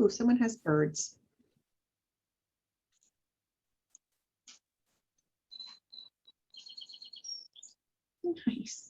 Ooh, someone has birds. Nice.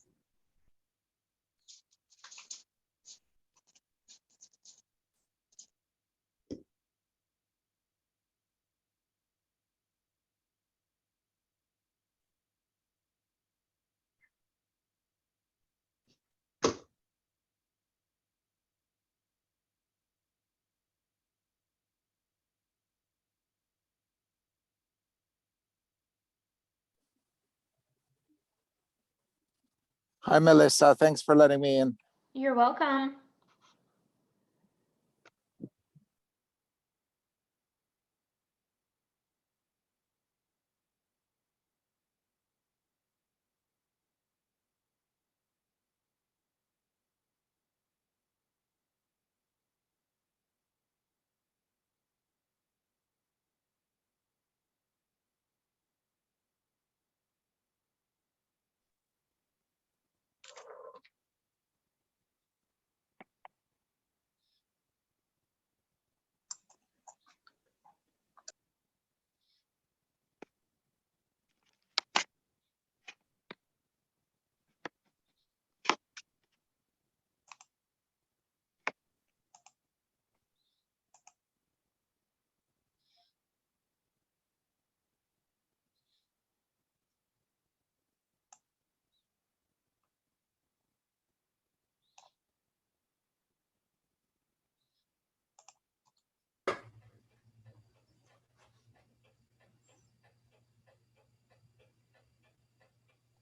Hi, Melissa. Thanks for letting me in. You're welcome.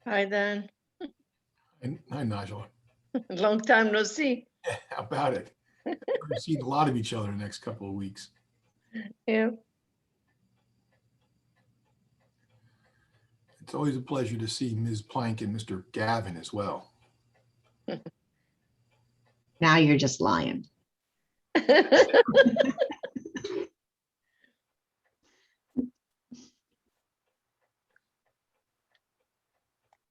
Hi, Dan. And hi, Nigel. Long time no see. How about it? We've seen a lot of each other in the next couple of weeks. Yeah. It's always a pleasure to see Ms. Plank and Mr. Gavin as well. Now you're just lying.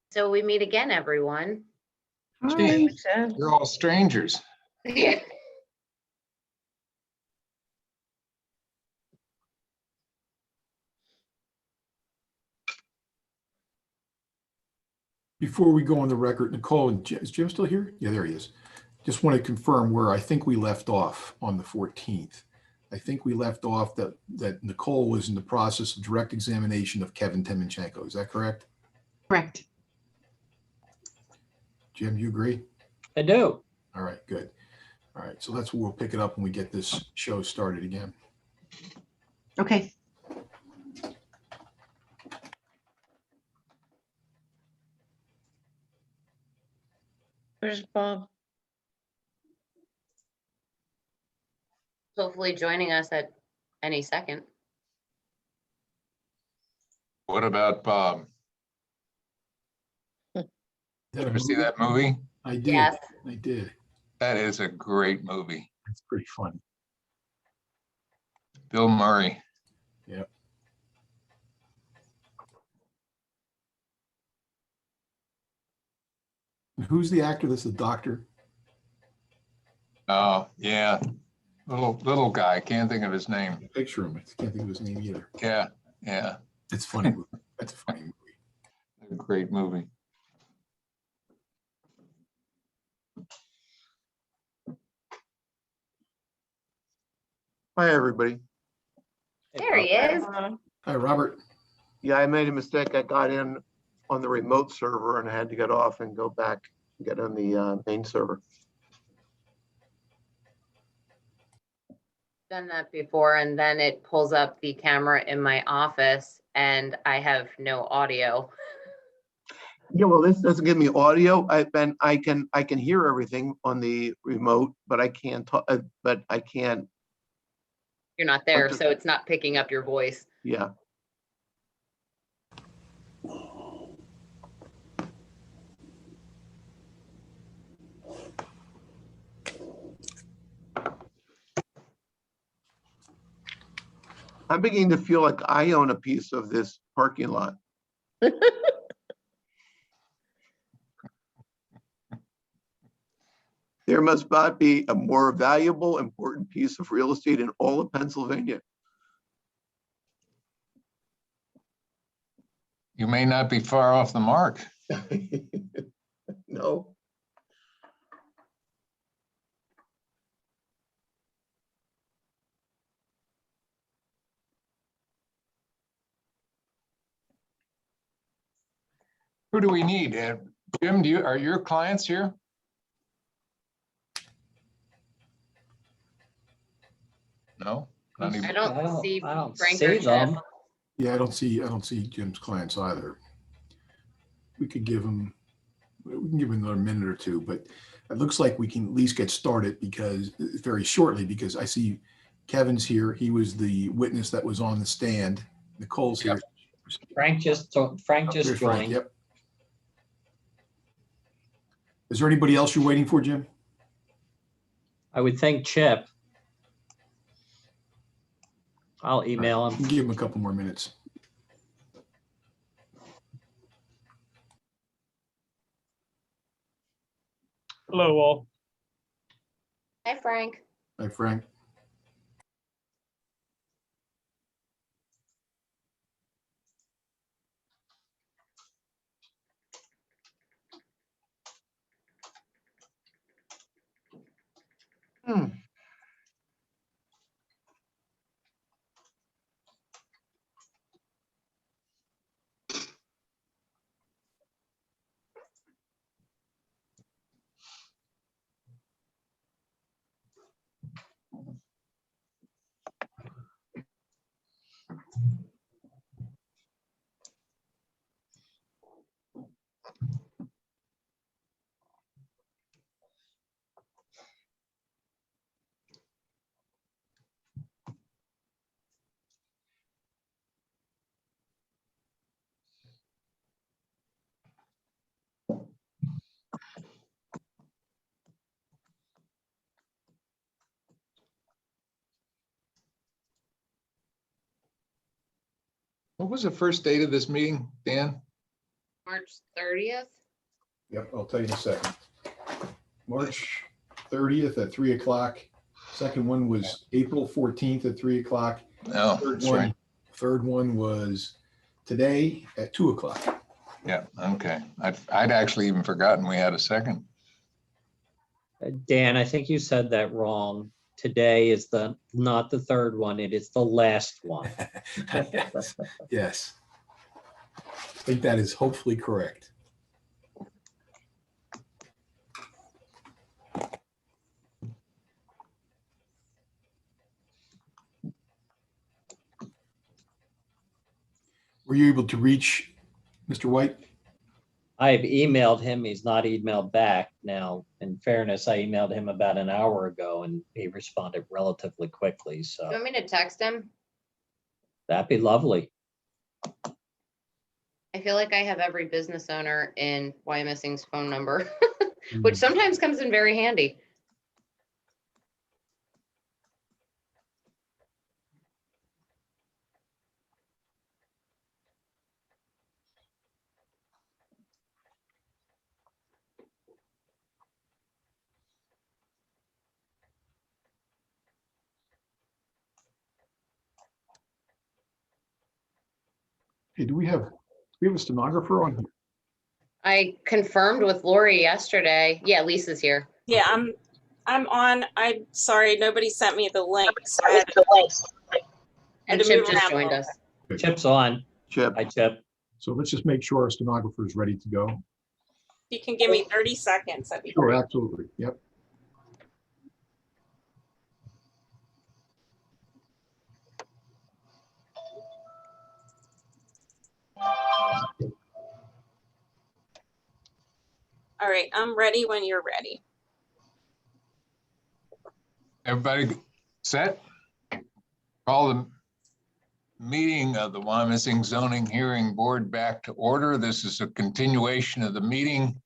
So we meet again, everyone. Hi. You're all strangers. Yeah. Before we go on the record, Nicole, and is Jim still here? Yeah, there he is. Just want to confirm where I think we left off on the 14th. I think we left off that Nicole was in the process of direct examination of Kevin Timochenko. Is that correct? Correct. Jim, you agree? I do. All right, good. All right, so that's where we'll pick it up when we get this show started again. Okay. Where's Bob? Hopefully joining us at any second. What about Bob? Is that a Ever see movie? that movie? I did. Yes. I did. That is a great movie. It's pretty funny. Bill Murray. Yep. And who's the actor that's the doctor? Oh, yeah. Little guy. Can't think of his name. Picture him. I can't think of his name either. Yeah, yeah. It's funny. That's a funny movie. A great movie. Hi, everybody. There he is. Hi, Robert. Yeah, I made a mistake. I got in on the remote server and I had to get off and go back and get on the main server. Done that before, and then it pulls up the camera in my office and I have no audio. Yeah, well, this doesn't give me audio. I can hear everything on the remote, but I can't talk. But I can't. You're not there, Okay. so it's not picking up your voice. Yeah. I'm beginning to feel like I own a piece of this parking lot. There must not be a more valuable, important piece of real estate in all of Pennsylvania. You may not be far off the mark. No. Who do we need? Jim, are your clients here? No? Not even- I don't see I don't Frank see or Chip. them. Yeah, I don't see Jim's clients either. We can give him another minute or two, but it looks like we can at least get started because very shortly, because I see Kevin's here. He was the witness that was on the stand. Nicole's here. Frank just There's Frank, joined. Yep. Is there anybody else you're waiting for, Jim? I would think Chip. I'll email You him. can give him a couple more minutes. Hello, all. Hi, Frank. Hi, Frank. Hmm. What was the first date of this meeting, Dan? March 30th. Yep, I'll tell you in a second. March 30th at 3 o'clock. Second one was April 14th at 3 o'clock. No, that's right. Third one was today at 2 o'clock. Yeah, okay. I'd actually even forgotten we had a second. Dan, I think you said that wrong. Today is not the third one. It is the last one. Yes. I think that is hopefully correct. Were you able to reach Mr. White? I've emailed him. He's not emailed back. Now, in fairness, I emailed him about an hour ago and he responded relatively quickly. Do you So want me to text him? that'd be lovely. I feel like I have every business owner in Wyomissing's phone number, which sometimes comes in very handy. Hey, do we have a stenographer on here? I confirmed with Lori yesterday. Yeah, Lisa's here. Yeah, I'm on. I'm sorry, nobody sent me the link. So I had to And to Chip move just around a joined little us. Chip's on. Chip, Hi, Chip. So let's just make sure our stenographer is ready to go. You can give me 30 seconds. That'd be Sure, great. absolutely. Yep. All right, I'm ready when you're ready. Everybody set? Call the meeting of the Wyomissing Zoning Hearing Board back to order. This is a continuation of the meeting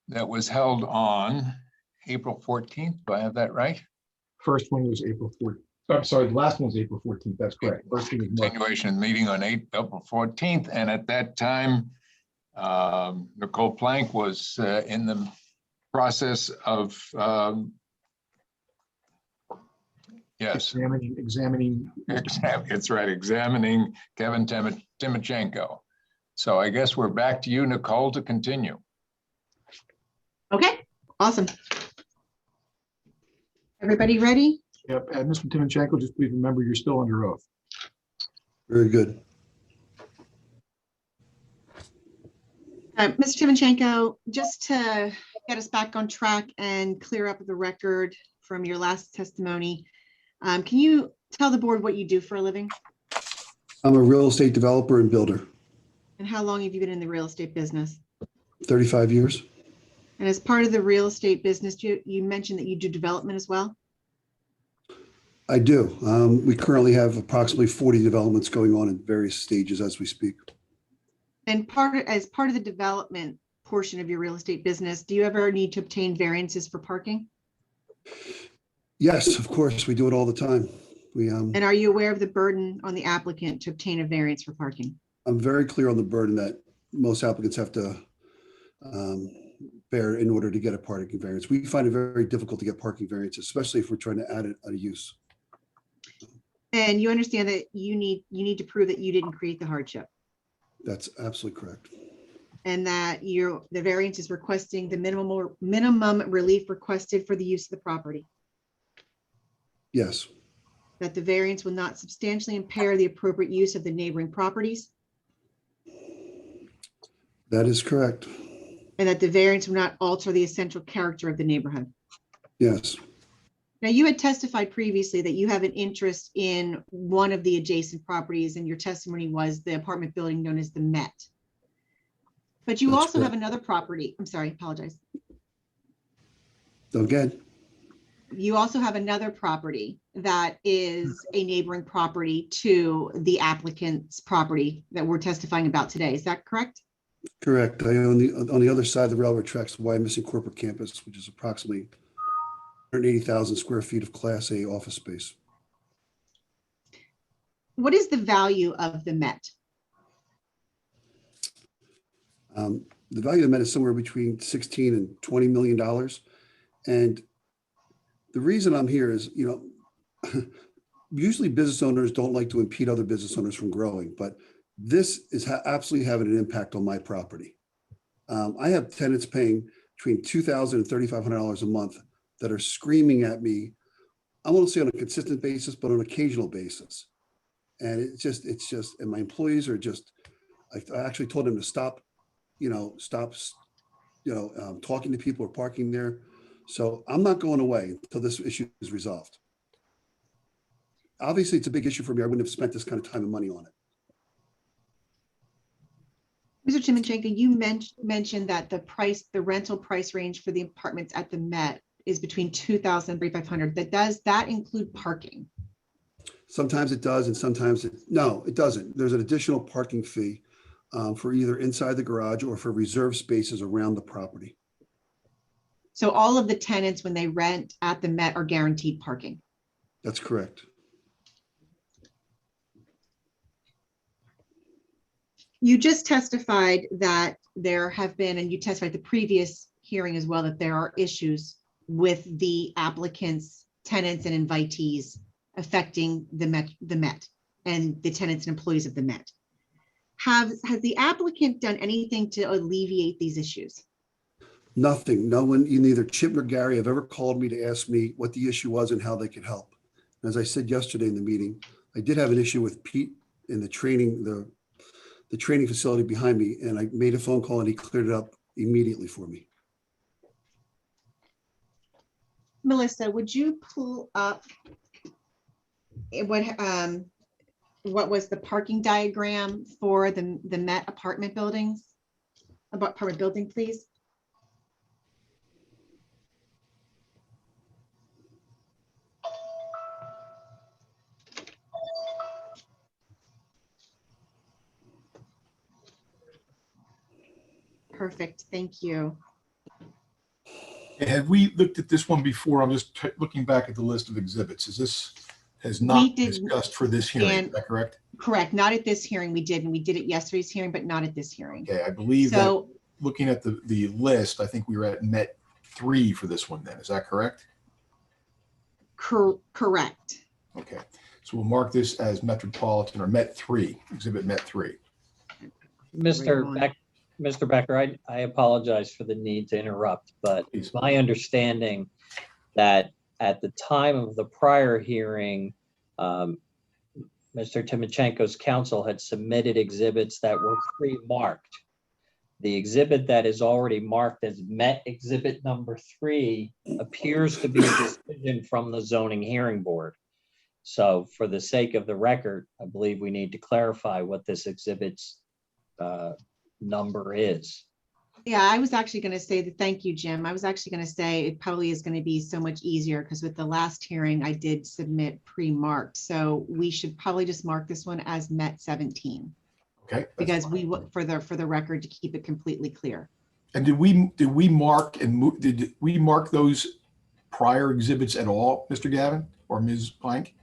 that was held on April 14th. Do I have that right? First one was April 4th. I'm sorry, the last one was April 14th. That's correct. First one was March. Continuation of the meeting on April 14th. And at that time, Nicole Plank was in the process of, yes, Examining, it's right, examining Kevin Timochenko. So I guess we're back to you, Nicole, to continue. Okay, awesome. Everybody ready? yep, and Mr. Timochenko, just please remember you're still under oath. Very good. Mr. Timochenko, just to get us back on track and clear up the record from your last testimony, can you tell the board what you do for a living? I'm a real estate developer and builder, And how long have you been in the real estate business? 35 years. And as part of the real estate business, you mentioned that you do development as well? I do. We currently have approximately 40 developments going on in various stages as we speak. And as part of the development portion of your real estate business, do you ever need to obtain variances for parking? Yes, of course, we do it all the time. And are you aware of the burden on the applicant to obtain a variance for parking? I'm very clear on the burden that most applicants have to bear in order to get a parking variance. We find it very difficult to get parking variances, especially if we're trying to add a use. And you understand that you need to prove that you didn't create the hardship, That's absolutely correct. and that the variance is requesting the minimum relief requested for the use of the property, Yes, that the variance will not substantially impair the appropriate use of the neighboring properties, that is correct. and that the variance will not alter the essential character of the neighborhood. Yes, Now, you had testified previously that you have an interest in one of the adjacent properties, and your testimony was the apartment building known as the Met. But you That's also have correct. another property. I'm sorry, apologize. again, You also have another property that is a neighboring property to the applicant's property that we're testifying about today. Is that correct? correct. I own on the other side of the railroad tracks, the Wyomissing corporate campus, which is approximately 180,000 square feet of Class A office space. What is the value of the Met? The value of the Met is somewhere between $16 and $20 million. And the reason I'm here is, usually business owners don't like to impede other business owners from growing, but this is absolutely having an impact on my property. I have tenants paying between $2,000 and $3,500 a month that are screaming at me. I won't say on a consistent basis, but on an occasional basis. And it's just, and my employees are just, I actually told them to stop talking to people or parking there. So I'm not going away until this issue is resolved. Obviously, it's a big issue for me. I wouldn't have spent this kind of time and money on it. Mr. Timochenko, you mentioned that the rental price range for the apartments at the Met is between $2,000 and $3,500. Does that include parking? Sometimes it does, and sometimes no, it doesn't. There's an additional parking fee for either inside the garage or for reserved spaces around the property. So all of the tenants, when they rent at the Met, are guaranteed parking? That's correct. You just testified that there have been, and you testified at the previous hearing as well, that there are issues with the applicants, tenants, and invitees affecting the Met and the tenants and employees of the Met. Has the applicant done anything to alleviate these issues? Nothing. No one, neither Chip nor Gary, have ever called me to ask me what the issue was and how they could help. As I said yesterday in the meeting, I did have an issue with Pete in the training facility behind me, and I made a phone call and he cleared it up immediately for me. Melissa, would you pull up what was the parking diagram for the Met apartment buildings? Apartment building, please. Perfect, thank you. Have we looked at this one before? I'm just looking back at the list of exhibits. Has not been discussed for this hearing, is that correct? Correct, not at this hearing. We did at yesterday's hearing, but not at this hearing. Okay, I believe that So, looking at the list, I think we were at Met 3 for this one then, is that correct? Correct. Okay, so we'll mark this as Metropolitan or Met 3, Exhibit Met 3. Mr. on. Beck, Mr. Becker, I apologize for the need to interrupt, but Please. it's my understanding that at the time of the prior hearing, Mr. Timochenko's counsel had submitted exhibits that were pre-marked. The exhibit that is already marked as Met Exhibit number 3 appears to be a decision from the zoning hearing board. So for the sake of the record, I believe we need to clarify what this exhibit's number is. Yeah, I was actually going to say that, thank you, Jim. I was actually going to say it probably is going to be so much easier because with the last hearing, I did submit pre-marked. So we should probably just mark this one as Met 17. Okay. that's Because fine. we want for the record to keep it completely clear. And did we mark and move, did we mark those prior exhibits at all, Mr. Gavin or Ms. Plank?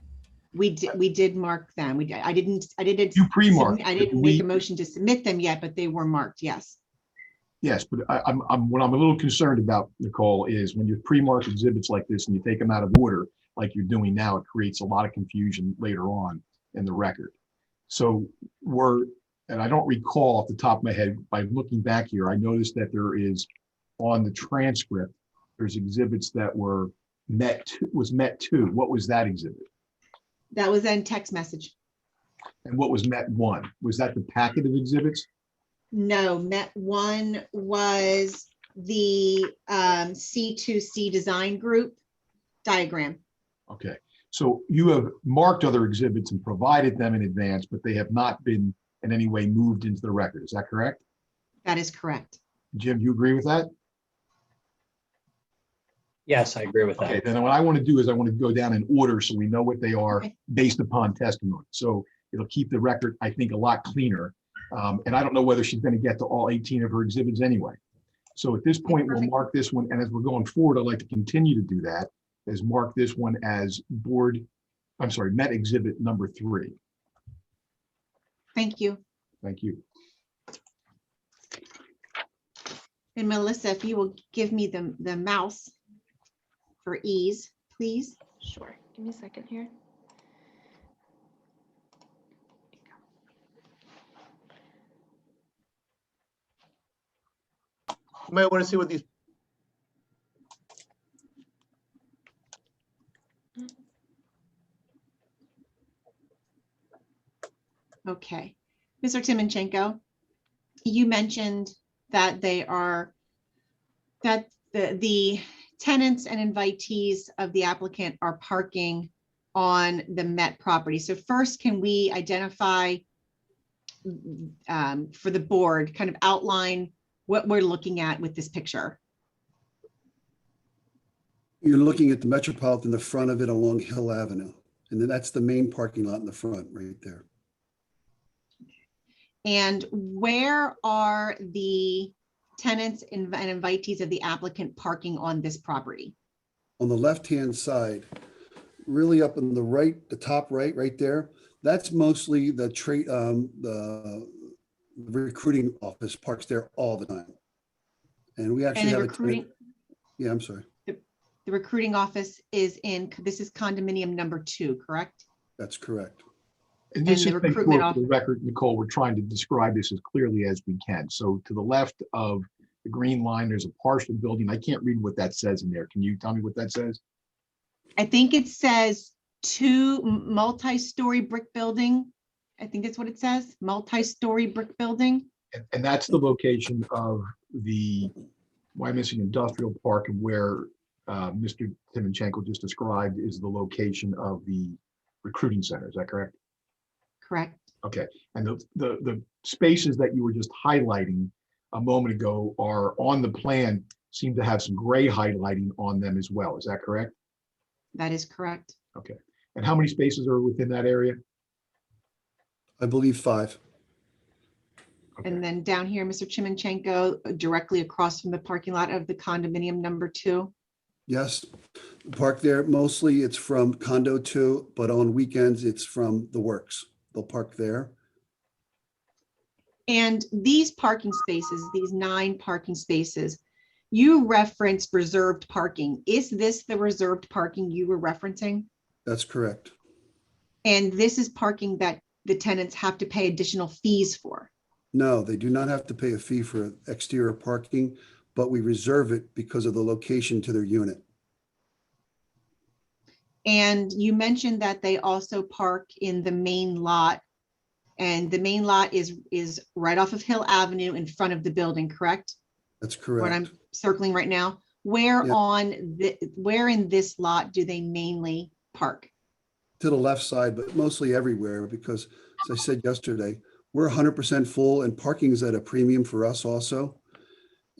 We did mark them. I didn't You pre-marked. I didn't make a motion to submit them yet, but they were marked, yes. Yes, but what I'm a little concerned about, Nicole, is when you pre-mark exhibits like this and you take them out of order, like you're doing now, it creates a lot of confusion later on in the record. So and I don't recall off the top of my head, by looking back here, I noticed that there is on the transcript, there's exhibits that were Met 2. What was that exhibit? That was in text message. And what was Met 1? Was that the packet of exhibits? No, Met 1 was the C2C design group diagram. Okay, so you have marked other exhibits and provided them in advance, but they have not been in any way moved into the record. Is that correct? That is correct. Jim, do you agree with that? Yes, I agree with that. Okay, then what I want to do is I want to go down in order so we know what they are Okay. based upon testimony. So it'll keep the record, I think, a lot cleaner. And I don't know whether she's going to get to all 18 of her exhibits anyway. So at this point, we'll Perfect. mark this one. And as we're going forward, I'd like to continue to do that, is mark this one as Met Exhibit number 3. Thank you. Thank you. And Melissa, if you will give me the mouse for ease, please. Sure. Give me a second here. You might want to see what these, Okay. Mr. Timochenko, you mentioned that the tenants and invitees of the applicant are parking on the Met property. So first, can we identify for the board, kind of outline what we're looking at with this picture? You're looking at the Metropolitan, the front of it along Hill Avenue. And then that's the main parking lot in the front right there. And where are the tenants and invitees of the applicant parking on this property? On the left-hand side, really up in the right, the top right there, that's mostly the recruiting office parks there all the time. And we actually And the have a recruiting, tenant. Yeah, I'm sorry. the recruiting office is this is condominium number 2, correct? That's correct. And just And to the make recruitment sure for the record, Nicole, we're trying to describe this as clearly as we can. So to the left of the green line, there's a partial building. I can't read what that says in there. Can you tell me what that says? I think it says 2 multi-story brick building. I think that's what it says, multi-story brick building. And that's the location of the Wyomissing Industrial Park, and where Mr. Timochenko just described is the location of the recruiting center. Is that correct? Correct. Okay. And the spaces that you were just highlighting a moment ago are on the plan, seem to have some gray highlighting on them as well. Is that correct? That is correct. Okay. And how many spaces are within that area? I believe 5. Okay. And then down here, Mr. Timochenko, directly across from the parking lot of the condominium number 2. Yes, park there. Mostly it's from condo 2, but on weekends it's from the works. They'll park there. And these parking spaces, these 9 parking spaces, You referenced reserved parking. Is this the reserved parking you were referencing? That's correct. And this is parking that the tenants have to pay additional fees for? No, they do not have to pay a fee for exterior parking, but we reserve it because of the location to their unit. And you mentioned that they also park in the main lot. And the main lot is right off of Hill Avenue in front of the building, correct? That's What I'm correct. circling right now. Where Yeah. where in this lot do they mainly park? To the left side, but mostly everywhere, because as I said yesterday, we're 100% full and parking is at a premium for us also.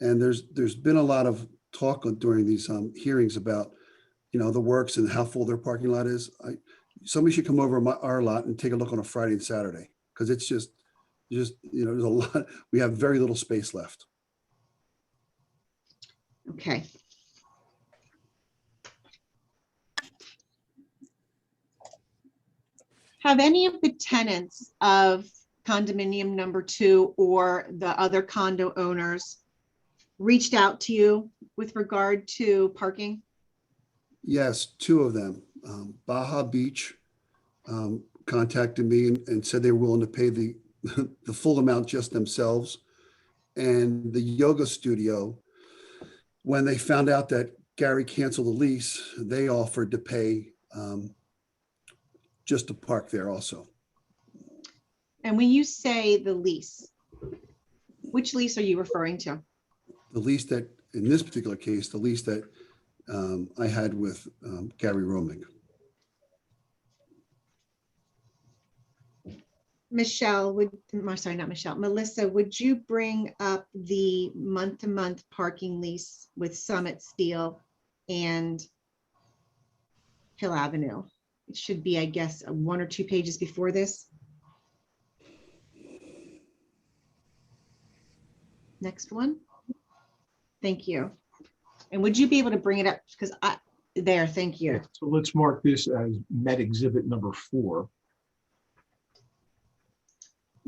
And there's been a lot of talk during these hearings about, the works and how full their parking lot is. Somebody should come over our lot and take a look on a Friday and Saturday, because it's just, there's a lot, we have very little space left. Okay. Have any of the tenants of condominium number 2 or the other condo owners reached out to you with regard to parking? Yes, 2 of them. Baja Beach contacted me and said they were willing to pay the full amount just themselves. And the yoga studio, when they found out that Gary canceled the lease, they offered to pay just to park there also. And when you say the lease, which lease are you referring to? The lease that, in this particular case, the lease that I had with Gary Roaming. Michelle, sorry, not Michelle, Melissa, would you bring up the month-to-month parking lease with Summit Steel and Hill Avenue? It should be, I guess, 1 or 2 pages before this. Next one. Thank you. And would you be able to bring it up? Because thank you. So let's mark this as Met Exhibit number 4.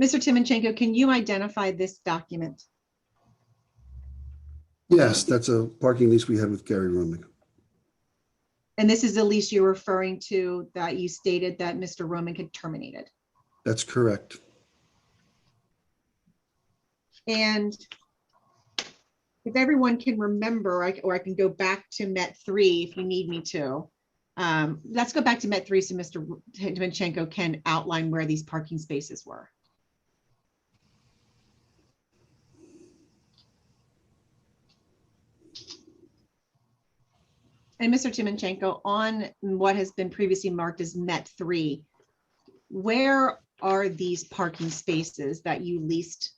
Mr. Timochenko, can you identify this document? Yes, that's a parking lease we had with Gary Roaming. And this is the lease you're referring to that you stated that Mr. Roman had terminated. That's correct. And if everyone can remember, or I can go back to Met 3 if you need me to. Let's go back to Met 3 so Mr. Timochenko can outline where these parking spaces were. And Mr. Timochenko, on what has been previously marked as Met 3, where are these parking spaces that you leased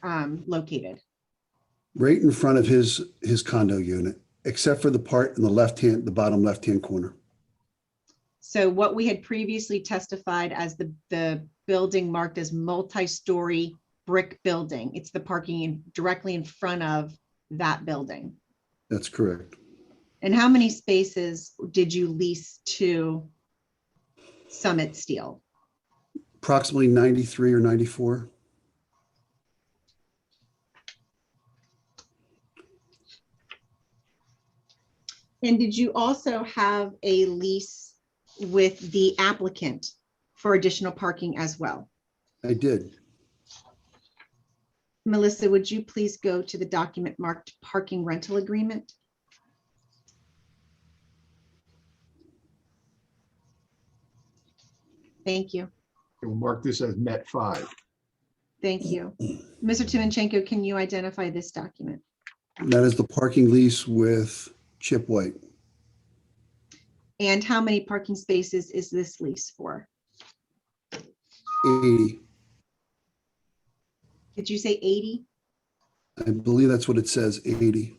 located? Right in front of his condo unit, except for the part in the bottom left-hand corner. So what we had previously testified as the building marked as multi-story brick building, it's the parking directly in front of that building. That's correct. And how many spaces did you lease to Summit Steel? Approximately 93 or 94. And did you also have a lease with the applicant for additional parking as well? I did. Melissa, would you please go to the document marked parking rental agreement? Thank you. We'll mark this as Met 5. Thank you. Mr. Timochenko, can you identify this document? That is the parking lease with Chip White. And how many parking spaces is this lease for? 80. Did you say 80? I believe that's what it says, 80.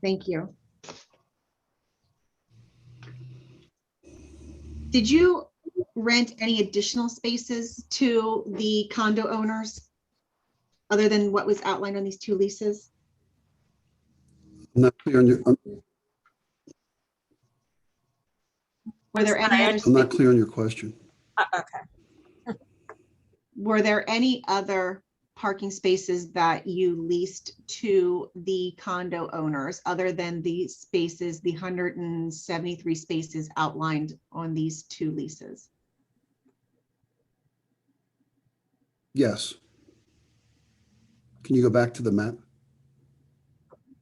Thank you. Did you rent any additional spaces to the condo owners other than what was outlined on these 2 leases? I'm not clear on your, Were there any other, I'm not clear on your question. Okay. were there any other parking spaces that you leased to the condo owners, other than the spaces, the 173 spaces outlined on these two leases? Yes. Can you go back to the map?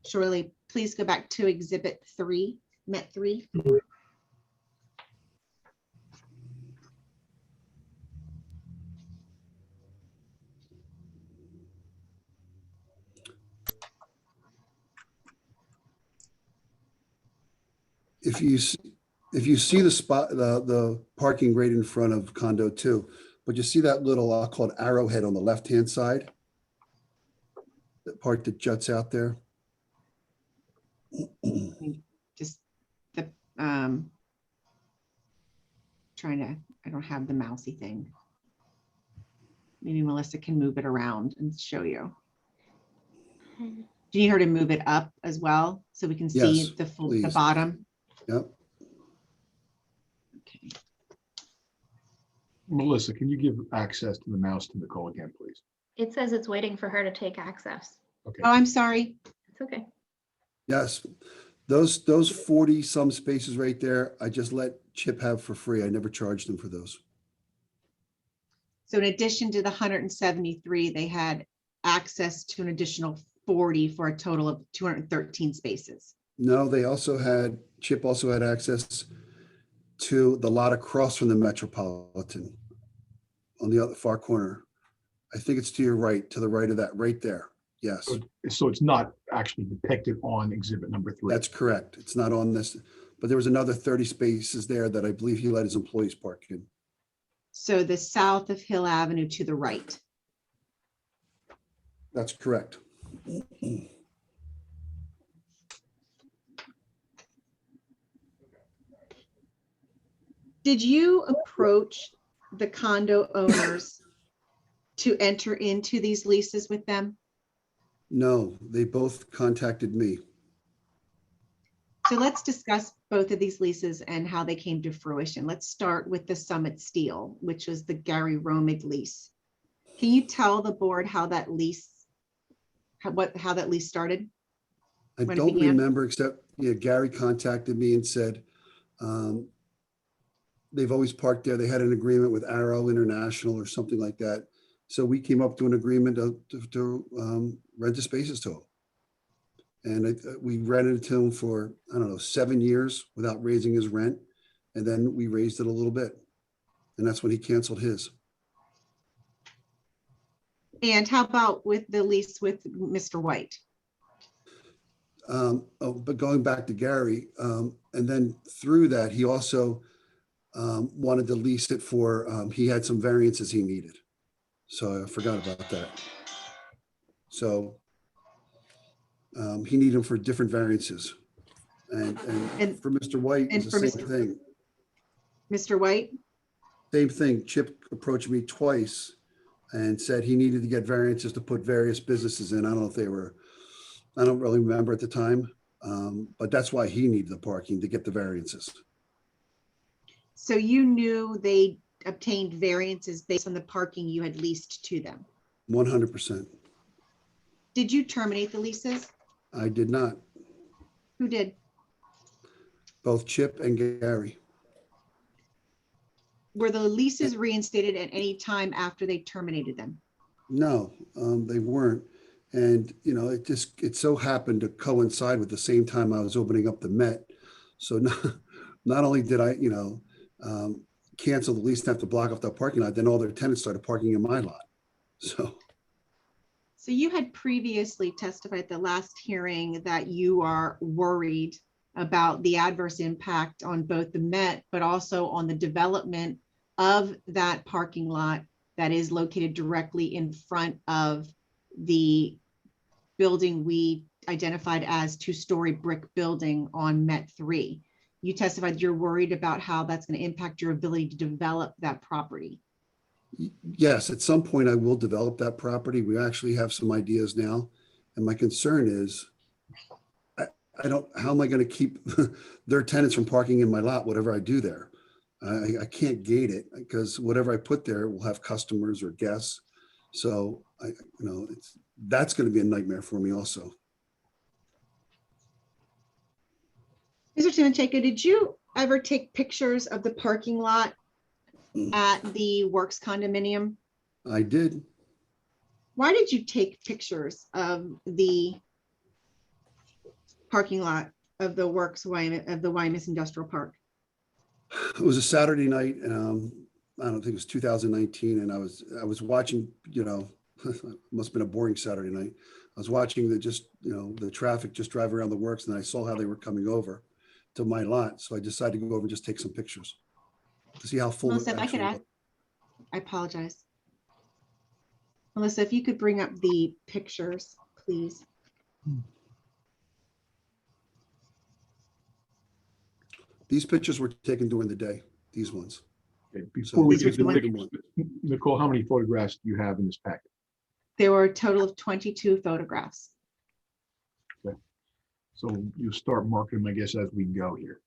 Shirley, please go back to Exhibit 3, Met 3. If you see the spot, the parking right in front of condo 2, but you see that little, I'll call it arrowhead on the left-hand side? That part that juts out there? Just the, I don't have the mousy thing. Maybe Melissa can move it around and show you. Do you need her to move it up as well so we can see Yes, the full, the please. bottom? Yep. Okay. Melissa, can you give access to the mouse to Nicole again, please? It says it's waiting for her to take access. Okay. Oh, I'm sorry. It's okay. Yes, those 40 some spaces right there, I just let Chip have for free. I never charged him for those. So in addition to the 173, they had access to an additional 40 for a total of 213 spaces. No, Chip also had access to the lot across from the Metropolitan on the other far corner. I think it's to your right, to the right of that, right there. Yes, So it's not actually depicted on exhibit number 3. that's correct. It's not on this, but there was another 30 spaces there that I believe he let his employees park in. So the south of Hill Avenue to the right. That's correct. Did you approach the condo owners to enter into these leases with them? No, they both contacted me. So let's discuss both of these leases and how they came to fruition. Let's start with the Summit Steel, which was the Gary Romig lease. Can you tell the board how that lease, how that lease started? I When it don't began? remember, except, yeah, Gary contacted me and said, they've always parked there. They had an agreement with Arrow International or something like that. So we came up to an agreement to rent the spaces to him. And we rented it to him for, I don't know, 7 years without raising his rent. And then we raised it a little bit. And that's when he canceled his. And how about with the lease with Mr. White? But going back to Gary, and then through that, he also wanted to lease it for, he had some variances he needed. So I forgot about that. So he needed them for different variances. And for Mr. White, and it's for the same thing. Mr. White? Same thing. Chip approached me twice and said he needed to get variances to put various businesses in. I don't know if they were, I don't really remember at the time, but that's why he needed the parking, to get the variances. So you knew they obtained variances based on the parking you had leased to them. 100%. Did you terminate the leases? I did not. Who did? Both Chip and Gary. Were the leases reinstated at any time after they terminated them? No, they weren't. And, you know, it so happened to coincide with the same time I was opening up the Met. So not only did I, cancel the lease and have to block off that parking lot, then all their tenants started parking in my lot. So you had previously testified at the last hearing that you are worried about the adverse impact on both the Met, but also on the development of that parking lot that is located directly in front of the building we identified as two-story brick building on Met 3. You testified you're worried about how that's going to impact your ability to develop that property. yes, at some point I will develop that property. We actually have some ideas now. And my concern is, I don't, how am I going to keep their tenants from parking in my lot, whatever I do there? I can't gate it because whatever I put there will have customers or guests. So that's going to be a nightmare for me also. Mr. Timochenko, did you ever take pictures of the parking lot at the Works condominium? I did. Why did you take pictures of the parking lot of the Works of the Wyomissing Industrial Park? It was a Saturday night. I don't think it was 2019. And I was watching, must have been a boring Saturday night. I was watching the traffic just drive around the Works, and I saw how they were coming over to my lot. So I decided to go over and just take some pictures to see how full it Melissa, if I could actually ask, was. I apologize. Melissa, if you could bring up the pictures, please. These pictures were taken during the day, these ones. Okay, before we These are get to the the pictures, Nicole, how many photographs do you have in this packet? There were a total of 22 photographs. So you start marking them, I guess, as we go here.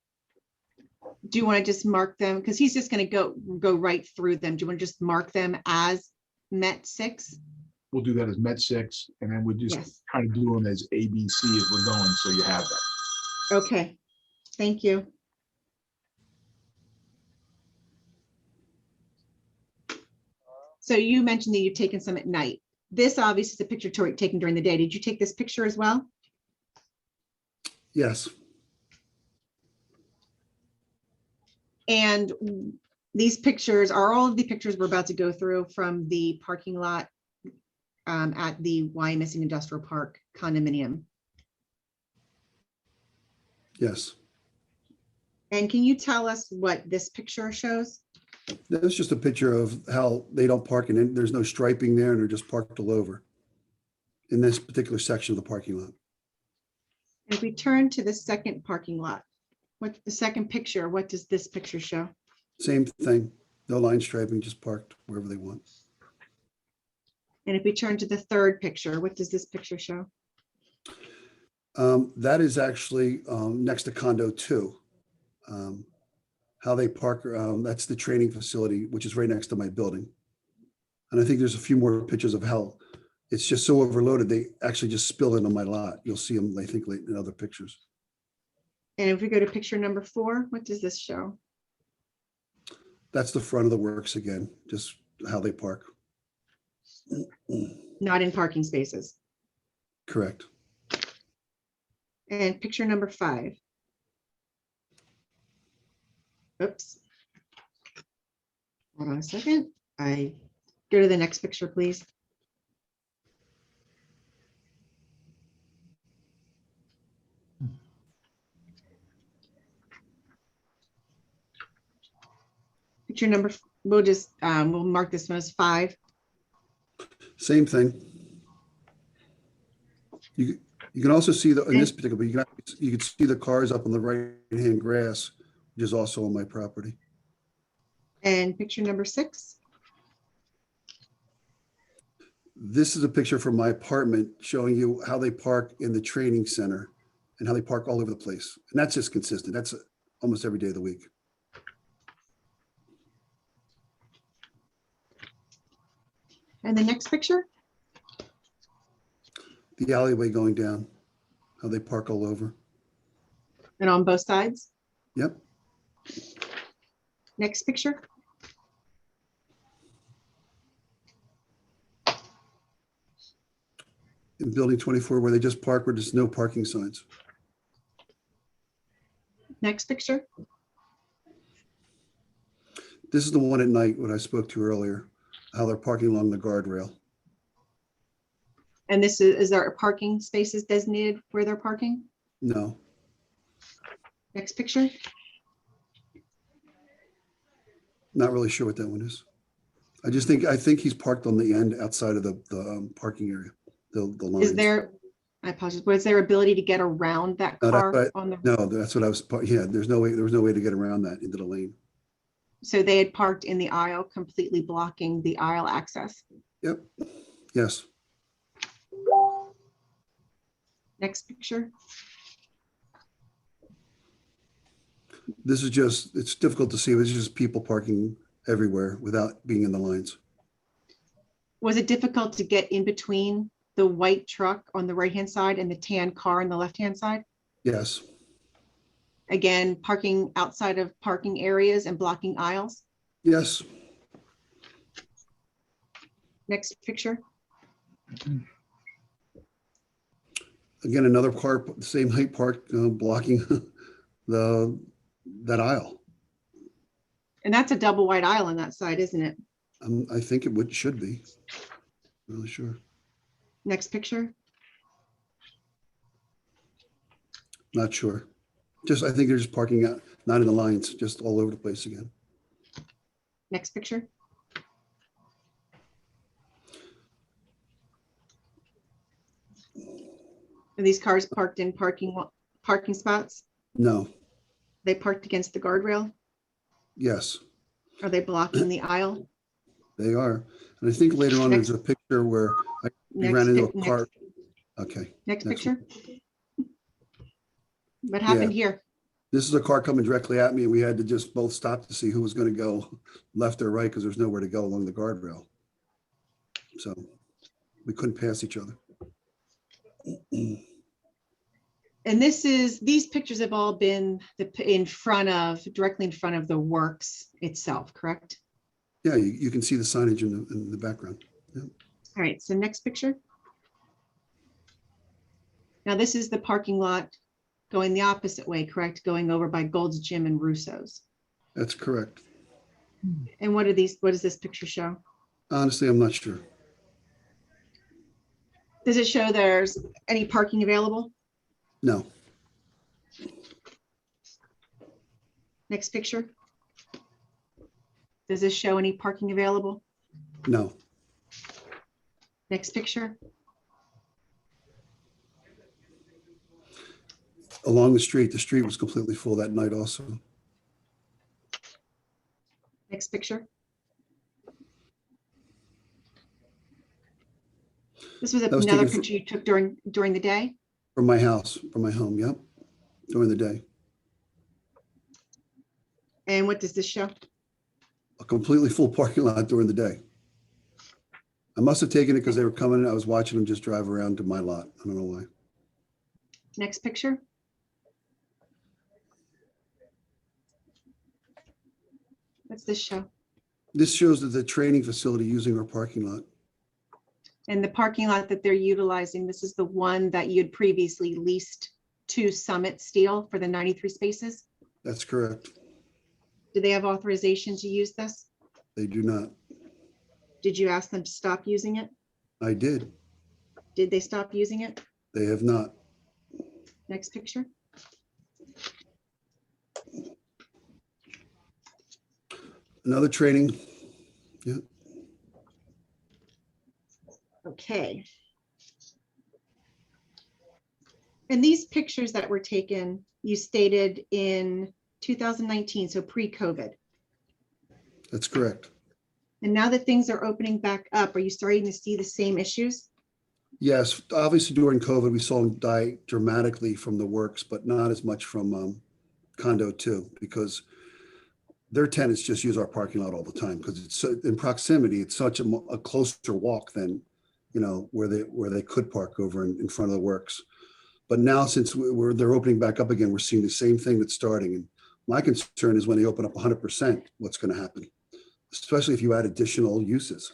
Do you want to just mark them? Because he's just going to go right through them. Do you want to just mark them as Met 6? We'll do that as Met 6, and then we'll just Yes. kind of do them as A, B, C as we're going, so you have that. Okay, thank you. So you mentioned that you've taken some at night. This obviously is a picture taken during the day. Did you take this picture as well? Yes, And these pictures are all of the pictures we're about to go through from the parking lot at the Wyomissing Industrial Park condominium. yes. And can you tell us what this picture shows? That's just a picture of how they don't park, and there's no striping there, and they're just parked all over in this particular section of the parking lot. If we turn to the second parking lot, what's the second picture? What does this picture show? Same thing, no line striping, just parked wherever they want. And if we turn to the third picture, what does this picture show? That is actually next to condo 2. How they park, that's the training facility, which is right next to my building. And I think there's a few more pictures of how it's just so overloaded, they actually just spill into my lot. You'll see them, I think, in other pictures. And if we go to picture number 4, what does this show? That's the front of the Works again, just how they park. Not in parking spaces. Correct. And picture number 5. Oops. Hold on a second. I go to the next picture, please. Picture number, we'll mark this one as 5. Same thing. You can also see in this particular, you can see the cars up on the right-hand grass, which is also on my property. And picture number 6. This is a picture from my apartment showing you how they park in the training center and how they park all over the place. And that's just consistent. That's almost every day of the week. And the next picture? The alleyway going down, how they park all over. And on both sides? Yep. Next picture? In building 24, where they just park where there's no parking signs. Next picture? This is the one at night, what I spoke to earlier, how they're parking along the guardrail. And this is there parking spaces designated where they're parking? No, Next picture? not really sure what that one is. I think he's parked on the end outside of the parking area, the lines. Is there, I apologize, was there ability to get around that No, that's car right. on the, No, that's what I was, yeah, there was no way to get around that into the lane. so they had parked in the aisle, completely blocking the aisle access? Yep, yes. Next picture? This is just, it's difficult to see, but it's just people parking everywhere without being in the lines. Was it difficult to get in between the white truck on the right-hand side and the tan car on the left-hand side? Yes, Again, parking outside of parking areas and blocking aisles. yes, Next picture. again, another car, the same height parked, blocking that aisle. And that's a double wide aisle on that side, isn't it? I think should be. Really sure. Next picture. Not sure. I think they're just parking out, not in the lines, just all over the place again. Next picture. Are these cars parked in parking spots? No, They parked against the guardrail? yes, Are they blocking the aisle? they are. And I think later on, there's a picture where we ran into a car. Okay. Next next picture. What happened here? This is a car coming directly at me, and we had to just both stop to see who was going to go left or right because there's nowhere to go along the guardrail. So we couldn't pass each other. And these pictures have all been directly in front of the works itself, correct? Yeah, you can see the signage in the background. Yeah. All right, so next picture. Now this is the parking lot going the opposite way, correct? Going over by Gold's Gym and Russo's. That's correct. And what does this picture show? Honestly, I'm not sure. Does it show there's any parking available? No, Next picture. Does this show any parking available? no. Next picture. Along the street was completely full that night also. Next picture. This was That was another taken picture you took during the day? From my house, from my home, yep, during the day. And what does this show? A completely full parking lot during the day. I must have taken it because they were coming and I was watching them just drive around to my lot. I don't know why. Next picture. What's this show? This shows that the training facility using our parking lot. And the parking lot that they're utilizing, this is the one that you had previously leased to Summit Steel for the 93 spaces? That's correct. Do they have authorization to use this? They do not. Did you ask them to stop using it? I did. Did they stop using it? They have not. Next picture. Another training. Yeah. Okay. And these pictures that were taken, you stated in 2019, so pre-COVID. That's correct. And now that things are opening back up, are you starting to see the same issues? Yes, obviously during COVID, we saw them die dramatically from the works, but not as much from condo two, because their tenants just use our parking lot all the time because it's so in proximity. It's such a closer walk than, you know, where they could park over in front of the works. But now since they're opening back up again, we're seeing the same thing that's starting. And my concern is when they open up 100%, what's going to happen, especially if you add additional uses.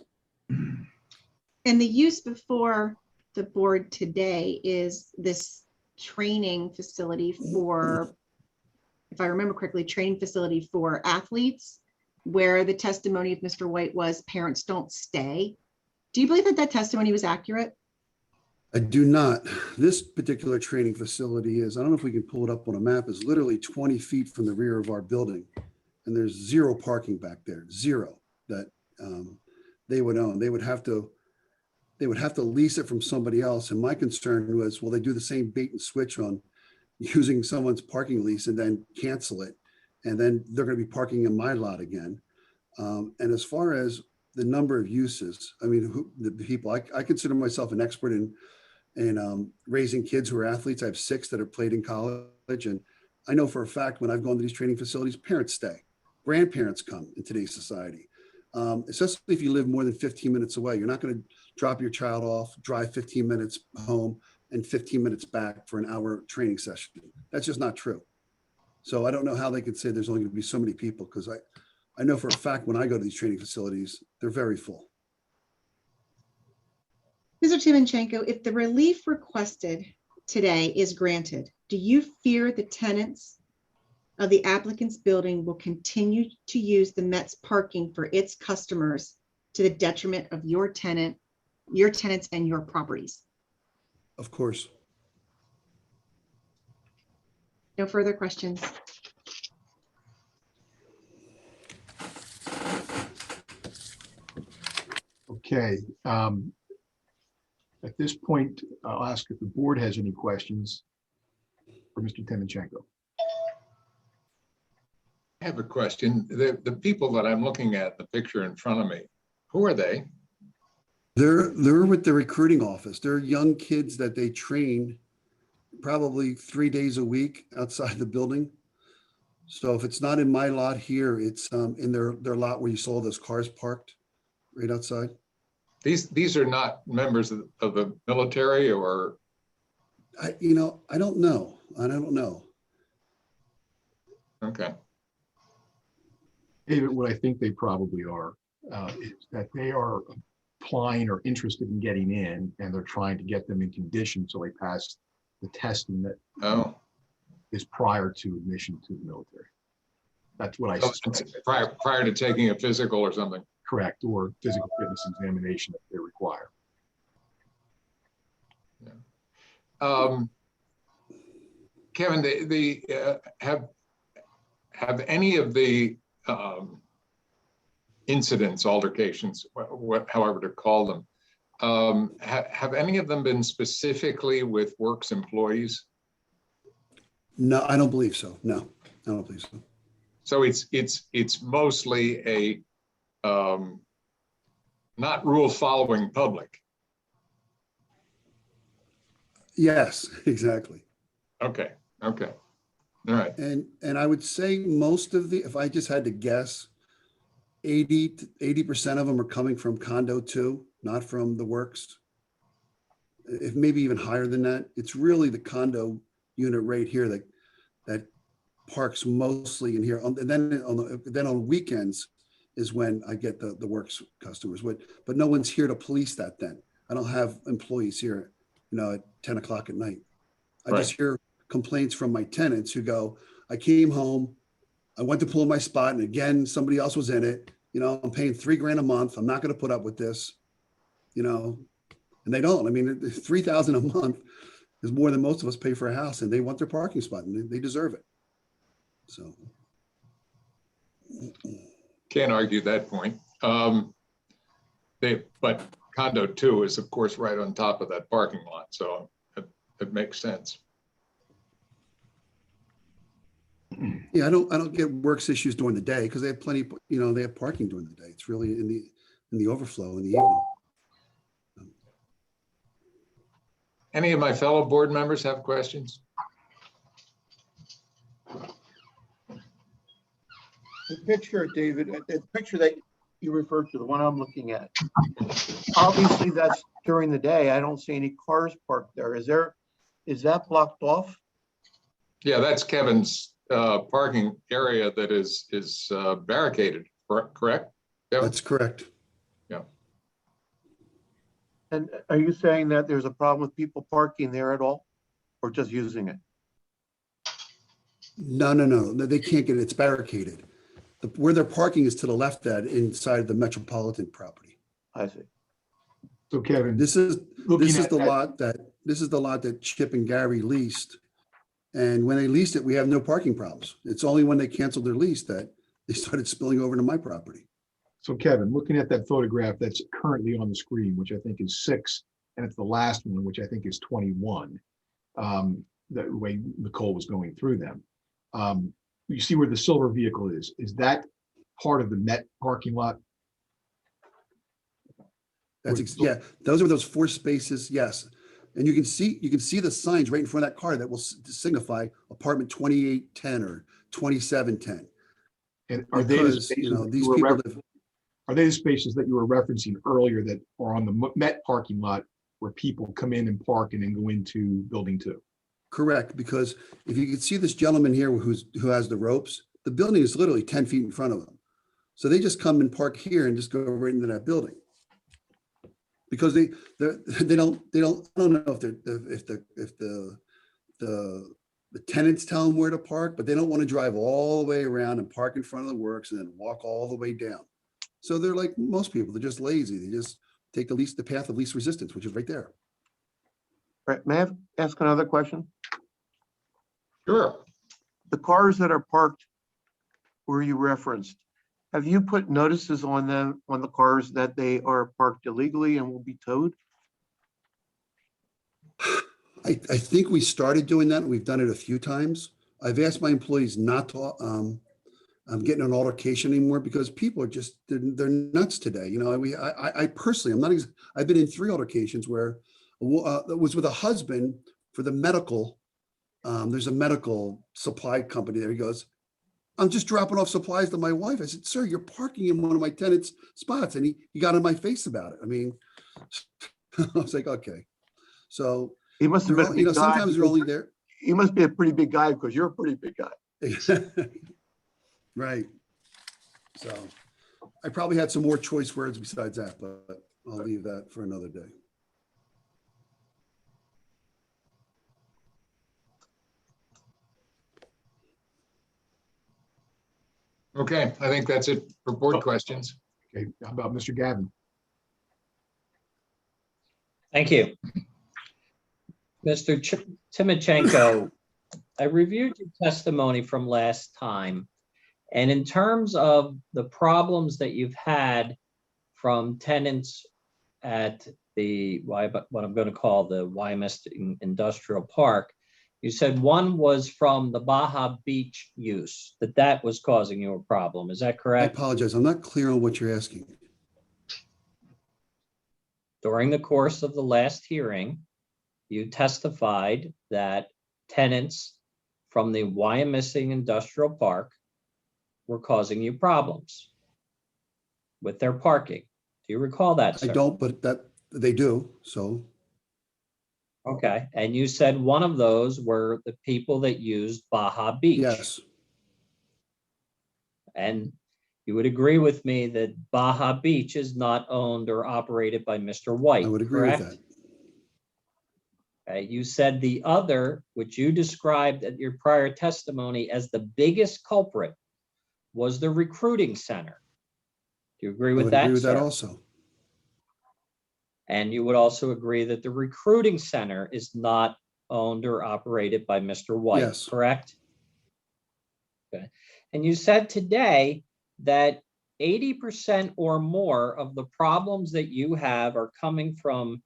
And the use before the board today is this training facility for, if I remember correctly, training facility for athletes, where the testimony of Mr. White was parents don't stay. Do you believe that that testimony was accurate? I do not. This particular training facility is, I don't know if we can pull it up on a map, is literally 20 feet from the rear of our building. And there's zero parking back there, zero, that they would own. They would have to lease it from somebody else. And my concern was, will they do the same bait and switch on using someone's parking lease and then cancel it? And then they're going to be parking in my lot again. And as far as the number of uses, I mean, the people, I consider myself an expert in raising kids who are athletes. I have 6 that have played in college. And I know for a fact when I've gone to these training facilities, parents stay, grandparents come in today's society. Especially if you live more than 15 minutes away. You're not going to drop your child off, drive 15 minutes home and 15 minutes back for an hour training session. That's just not true. So I don't know how they could say there's only going to be so many people, because I know for a fact when I go to these training facilities, they're very full. Mr. Timochenko, if the relief requested today is granted, do you fear the tenants of the applicant's building will continue to use the Met's parking for its customers to the detriment of your tenants and your properties? Of course. No further questions. Okay. At this point, I'll ask if the board has any questions for Mr. Timochenko. I have a question. The people that I'm looking at, the picture in front of me, who are they? They're with the recruiting office. They're young kids that they train probably 3 days a week outside the building. So if it's not in my lot here, it's in their lot where you saw those cars parked right outside. These are not members of the military, or? I don't know. I don't know. Okay. David, what I think they probably are is that they are applying or interested in getting in, and they're trying to get them in condition so they pass the testing that is prior to admission to the military. That's what I suspect. Prior to taking a physical or something. Correct, or physical fitness examination if they require. Yeah. Kevin, have any of the incidents, altercations, however to call them, have any of them been specifically with Works employees? No, I don't believe so. No, I don't believe so. So it's mostly a not rule following public. Yes, exactly. Okay. Okay. All right. And I would say most of if I just had to guess, 80% of them are coming from condo 2, not from the Works. If maybe even higher than that. It's really the condo unit right here that parks mostly in here. And then on weekends is when I get the Works customers. But no one's here to police that then. I don't have employees here, at 10 o'clock at night. I just hear complaints from my tenants who go, I came home, I went to pull my spot, and again, somebody else was in it. I'm paying $3,000 a month. I'm not going to put up with this, and they don't. I mean, $3,000 a month is more than most of us pay for a house, and they want their parking spot, and they deserve it. So. Can't argue that point. But condo 2 is of course right on top of that parking lot. So it makes sense. Yeah, I don't get Works issues during the day because they have plenty, they have parking during the day. It's really in the overflow in the evening. Any of my fellow board members have questions? The picture, David, the picture that you referred to, the one I'm looking at, obviously that's during the day. I don't see any cars parked there. Is that blocked off? Yeah, that's Kevin's parking area that is barricaded, correct? Kevin? That's correct. Yeah. And are you saying that there's a problem with people parking there at all, or just using it? No, they can't get it. It's barricaded. Where they're parking is to the left, that inside the Metropolitan property. I see. So Kevin, This is the lot that Chip and Gary leased. And when they leased it, we have no parking problems. It's only when they canceled their lease that they started spilling over to my property. So Kevin, looking at that photograph that's currently on the screen, which I think is 6, and it's the last one, which I think is 21, the way Nicole was going through them. You see where the silver vehicle is. Is that part of the Met parking lot? Yeah, those are those 4 spaces, yes. And you can see the signs right in front of that car that will signify apartment 2810 or 2710. And are they the spaces these people live. are they the spaces that you were referencing earlier that are on the Met parking lot where people come in and park and then go into building 2? Correct, because if you could see this gentleman here who has the ropes, the building is literally 10 feet in front of them. So they just come and park here and just go right into that building. Because they don't, I don't know if the tenants tell them where to park, but they don't want to drive all the way around and park in front of the works and then walk all the way down. So they're like most people, they're just lazy. They just take the path of least resistance, which is right there. Right, may I ask another question? Sure. The cars that are parked where you referenced, have you put notices on them, on the cars, that they are parked illegally and will be towed? I think we started doing that. And we've done it a few times. I've asked my employees not to get in an altercation anymore because people are just, they're nuts today. You know, I personally, I've been in 3 altercations where it was with a husband for the medical. There's a medical supply company there. He goes, I'm just dropping off supplies to my wife. I said, sir, you're parking in one of my tenants' spots. And he got in my face about it. I mean, I was like, okay. So, He must have been a big guy. sometimes they're only there. He must be a pretty big guy because you're a pretty big guy. Right. So I probably had some more choice words besides that, but I'll leave that for another day. Okay, I think that's it for board questions. Okay, how about Mr. Gavin? Thank you. Mr. Timochenko, I reviewed your testimony from last time. And in terms of the problems that you've had from tenants at what I'm going to call the Wyomissing Industrial Park, you said one was from the Baja Beach use, that was causing you a problem. Is that I correct? apologize. I'm not clear on what you're asking. During the course of the last hearing, you testified that tenants from the Wyomissing Industrial Park were causing you problems with their parking. Do you recall that, sir? I don't, but that they do. So. Okay. And you said one of those were the people that used Baja Beach. Yes. And you would agree with me that Baja Beach is not owned or operated by Mr. White, I would agree correct? with that. Okay. You said the other, which you described at your prior testimony as the biggest culprit, was the recruiting center. Do you agree with that? I would agree with that sir? also. And you would also agree that the recruiting center is not owned or operated by Mr. White, Yes. correct? Okay. And you said today that 80% or more of the problems that you have are coming from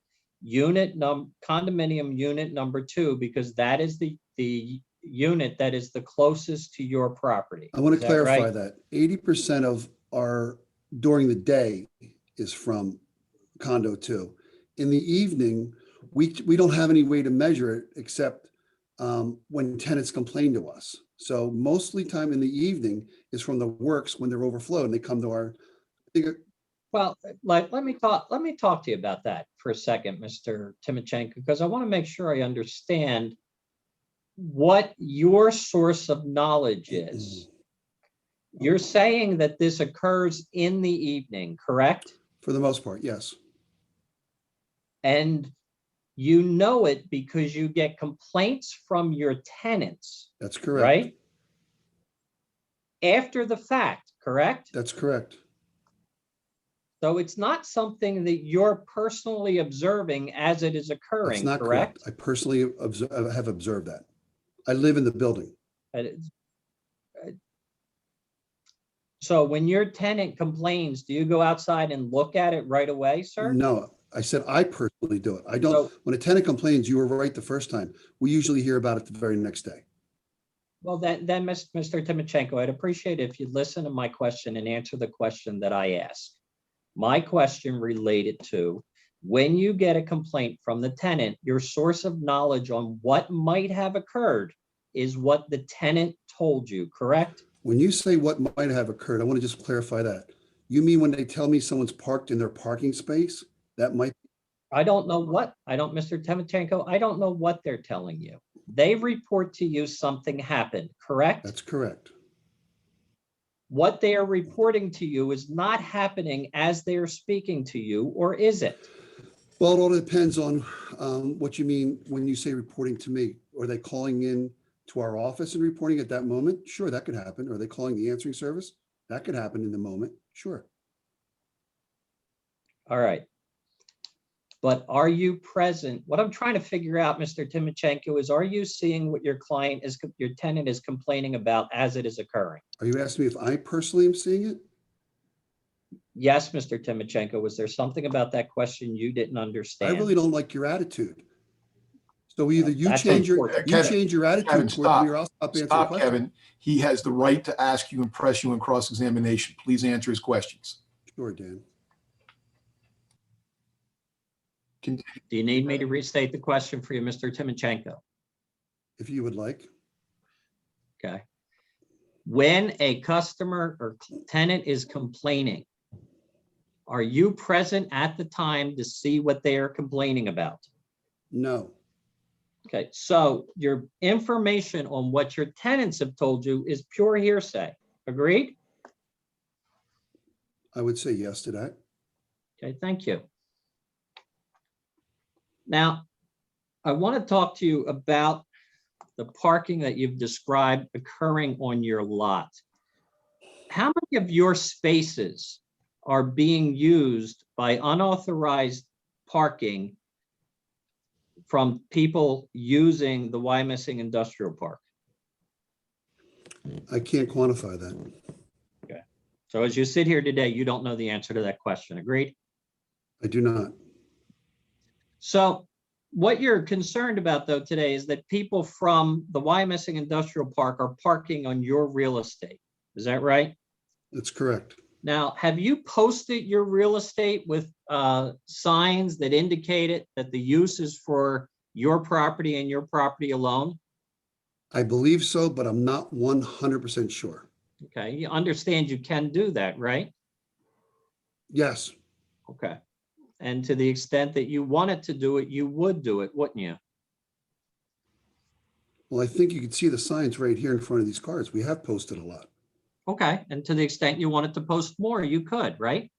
condominium unit number 2, because that is the unit that is the closest to your property. I want Is to that clarify right? that 80% of our during the day is from condo 2. In the evening, we don't have any way to measure it except when tenants complain to us. So mostly time in the evening is from the works when they're overflowed and they come to our. Well, let me talk to you about that for a second, Mr. Timochenko, because I want to make sure I understand what your source of knowledge is. You're saying that this occurs in the evening, correct? For the most part, yes. And you know it because you get complaints from your tenants. That's correct. Right? After the fact, correct? That's correct. So it's not something that you're personally observing as it is occurring, That's not correct? correct. I personally have observed that. I live in the building. So when your tenant complains, do you go outside and look at it right away, sir? No, I said I personally do it. I don't. When a tenant complains, you were right the first time. We usually hear about it the very next day. Well, then Mr. Timochenko, I'd appreciate it if you listen to my question and answer the question that I asked. My question related to when you get a complaint from the tenant, your source of knowledge on what might have occurred is what the tenant told you, correct? When you say what might have occurred, I want to just clarify that. You mean when they tell me someone's parked in their parking space? That might, I don't know what, Mr. Timochenko, I don't know what they're telling you. They report to you something happened, correct? that's correct. What they are reporting to you is not happening as they are speaking to you, or is it? Well, it all depends on what you mean when you say reporting to me. Are they calling in to our office and reporting at that moment? Sure, that could happen. Are they calling the answering service? That could happen in the moment. Sure. All right. But are you present? What I'm trying to figure out, Mr. Timochenko, is are you seeing what your tenant is complaining about as it is occurring? Are you asking me if I personally am seeing it? Yes, Mr. Timochenko, was there something about that question you didn't I understand? really don't like your attitude. So either you That's change your important. attitude Kevin, toward me, or I'll stop answering Stop, questions. Kevin. He has the right to ask you and press you in cross-examination. Please answer his questions. Sure, Dan. Do you need me to restate the question for you, Mr. Timochenko? If you would like. Okay. When a customer or tenant is complaining, are you present at the time to see what they are complaining about? No. Okay, so your information on what your tenants have told you is pure hearsay. Agreed? I would say yes to that. Okay, thank you. Now, I want to talk to you about the parking that you've described occurring on your lot. How many of your spaces are being used by unauthorized parking from people using the Wyomissing Industrial Park? I can't quantify that. Okay. So as you sit here today, you don't know the answer to that question. Agreed? I do not. So what you're concerned about, though, today is that people from the Wyomissing Industrial Park are parking on your real estate. Is that right? That's correct. Now, have you posted your real estate with signs that indicated that the use is for your property and your property alone? I believe so, but I'm not 100% sure. Okay, you understand you can do that, right? Yes. Okay. And to the extent that you wanted to do it, you would do it, wouldn't you? Well, I think you can see the signs right here in front of these cars. We have posted a lot. Okay, and to the extent you wanted to post more, you could, right?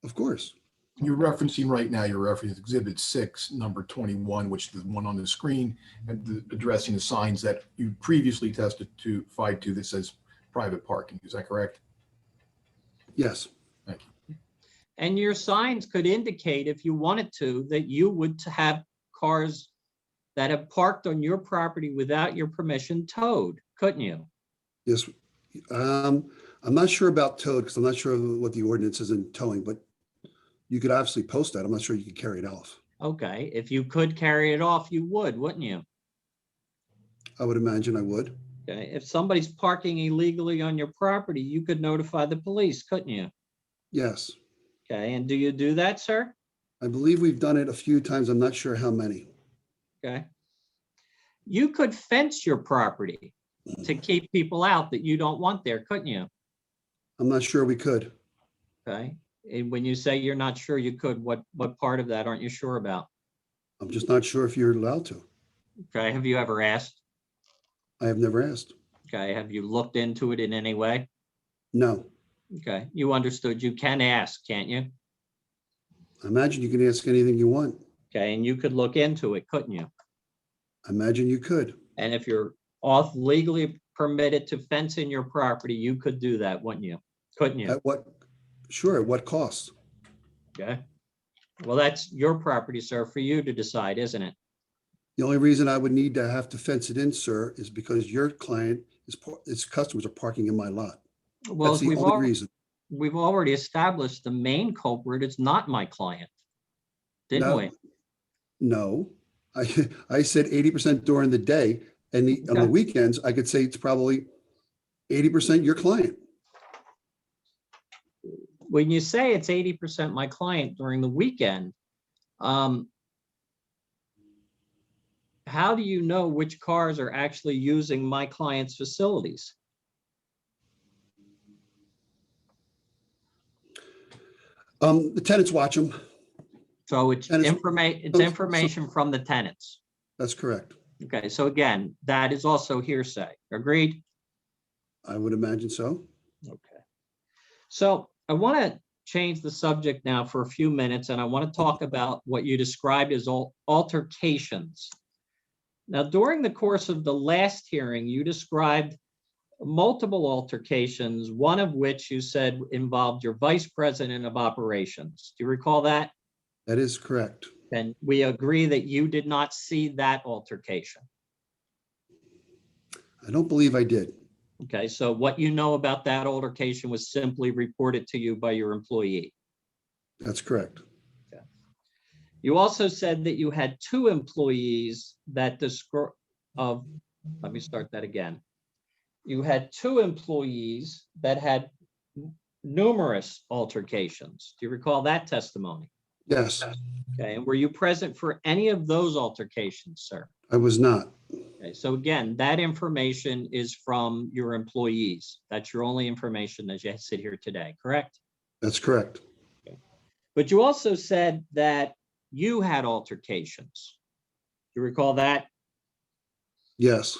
Of course. You're referencing right now, you're referencing Exhibit 6, number 21, which is the one on the screen, and addressing the signs that you previously testified to that says private parking. Is that correct? Yes. Thank you. And your signs could indicate, if you wanted to, that you would have cars that have parked on your property without your permission towed, couldn't you? Yes. I'm not sure about towed because I'm not sure what the ordinance is in towing, but you could obviously post that. I'm not sure you could carry it off. Okay, if you could carry it off, you would, wouldn't you? I would imagine I would. Okay, if somebody's parking illegally on your property, you could notify the police, couldn't you? Yes. Okay, and do you do that, sir? I believe we've done it a few times. I'm not sure how many. Okay. You could fence your property to keep people out that you don't want there, couldn't you? I'm not sure we could. Okay. And when you say you're not sure you could, what part of that aren't you sure about? I'm just not sure if you're allowed to. Okay. Have you ever asked? I have never asked. Okay. Have you looked into it in any way? No. Okay. You understood you can ask, can't you? I imagine you can ask anything you want. Okay. And you could look into it, couldn't you? I imagine you could. And if you're legally permitted to fence in your property, you could do that, wouldn't you? Couldn't you? At what? Sure. At what cost? Okay. Well, that's your property, sir, for you to decide, isn't it? The only reason I would need to have to fence it in, sir, is because your client, his customers are parking in my lot. Well, That's the only reason. We've already established the main culprit is not my client, didn't we? No, I said 80% during the day, and on the weekends, I could say it's probably 80% your client. When you say it's 80% my client during the weekend, how do you know which cars are actually using my client's facilities? The tenants watch them. So it's And it's information from the tenants. That's correct. Okay, so again, that is also hearsay. Agreed? I would imagine so. Okay. So I want to change the subject now for a few minutes, and I want to talk about what you described as altercations. Now, during the course of the last hearing, you described multiple altercations, one of which you said involved your vice president of operations. Do you recall that? That is correct. And we agree that you did not see that altercation. I don't believe I did. Okay, so what you know about that altercation was simply reported to you by your employee. That's correct. Okay. You also said that you had two employees that let me start that again. You had two employees that had numerous altercations. Do you recall that testimony? Yes, Okay, and were you present for any of those altercations, sir? I was not. Okay, so again, that information is from your employees. That's your only information as you sit here today, correct? That's correct. Okay. But you also said that you had altercations. Do you recall that? Yes,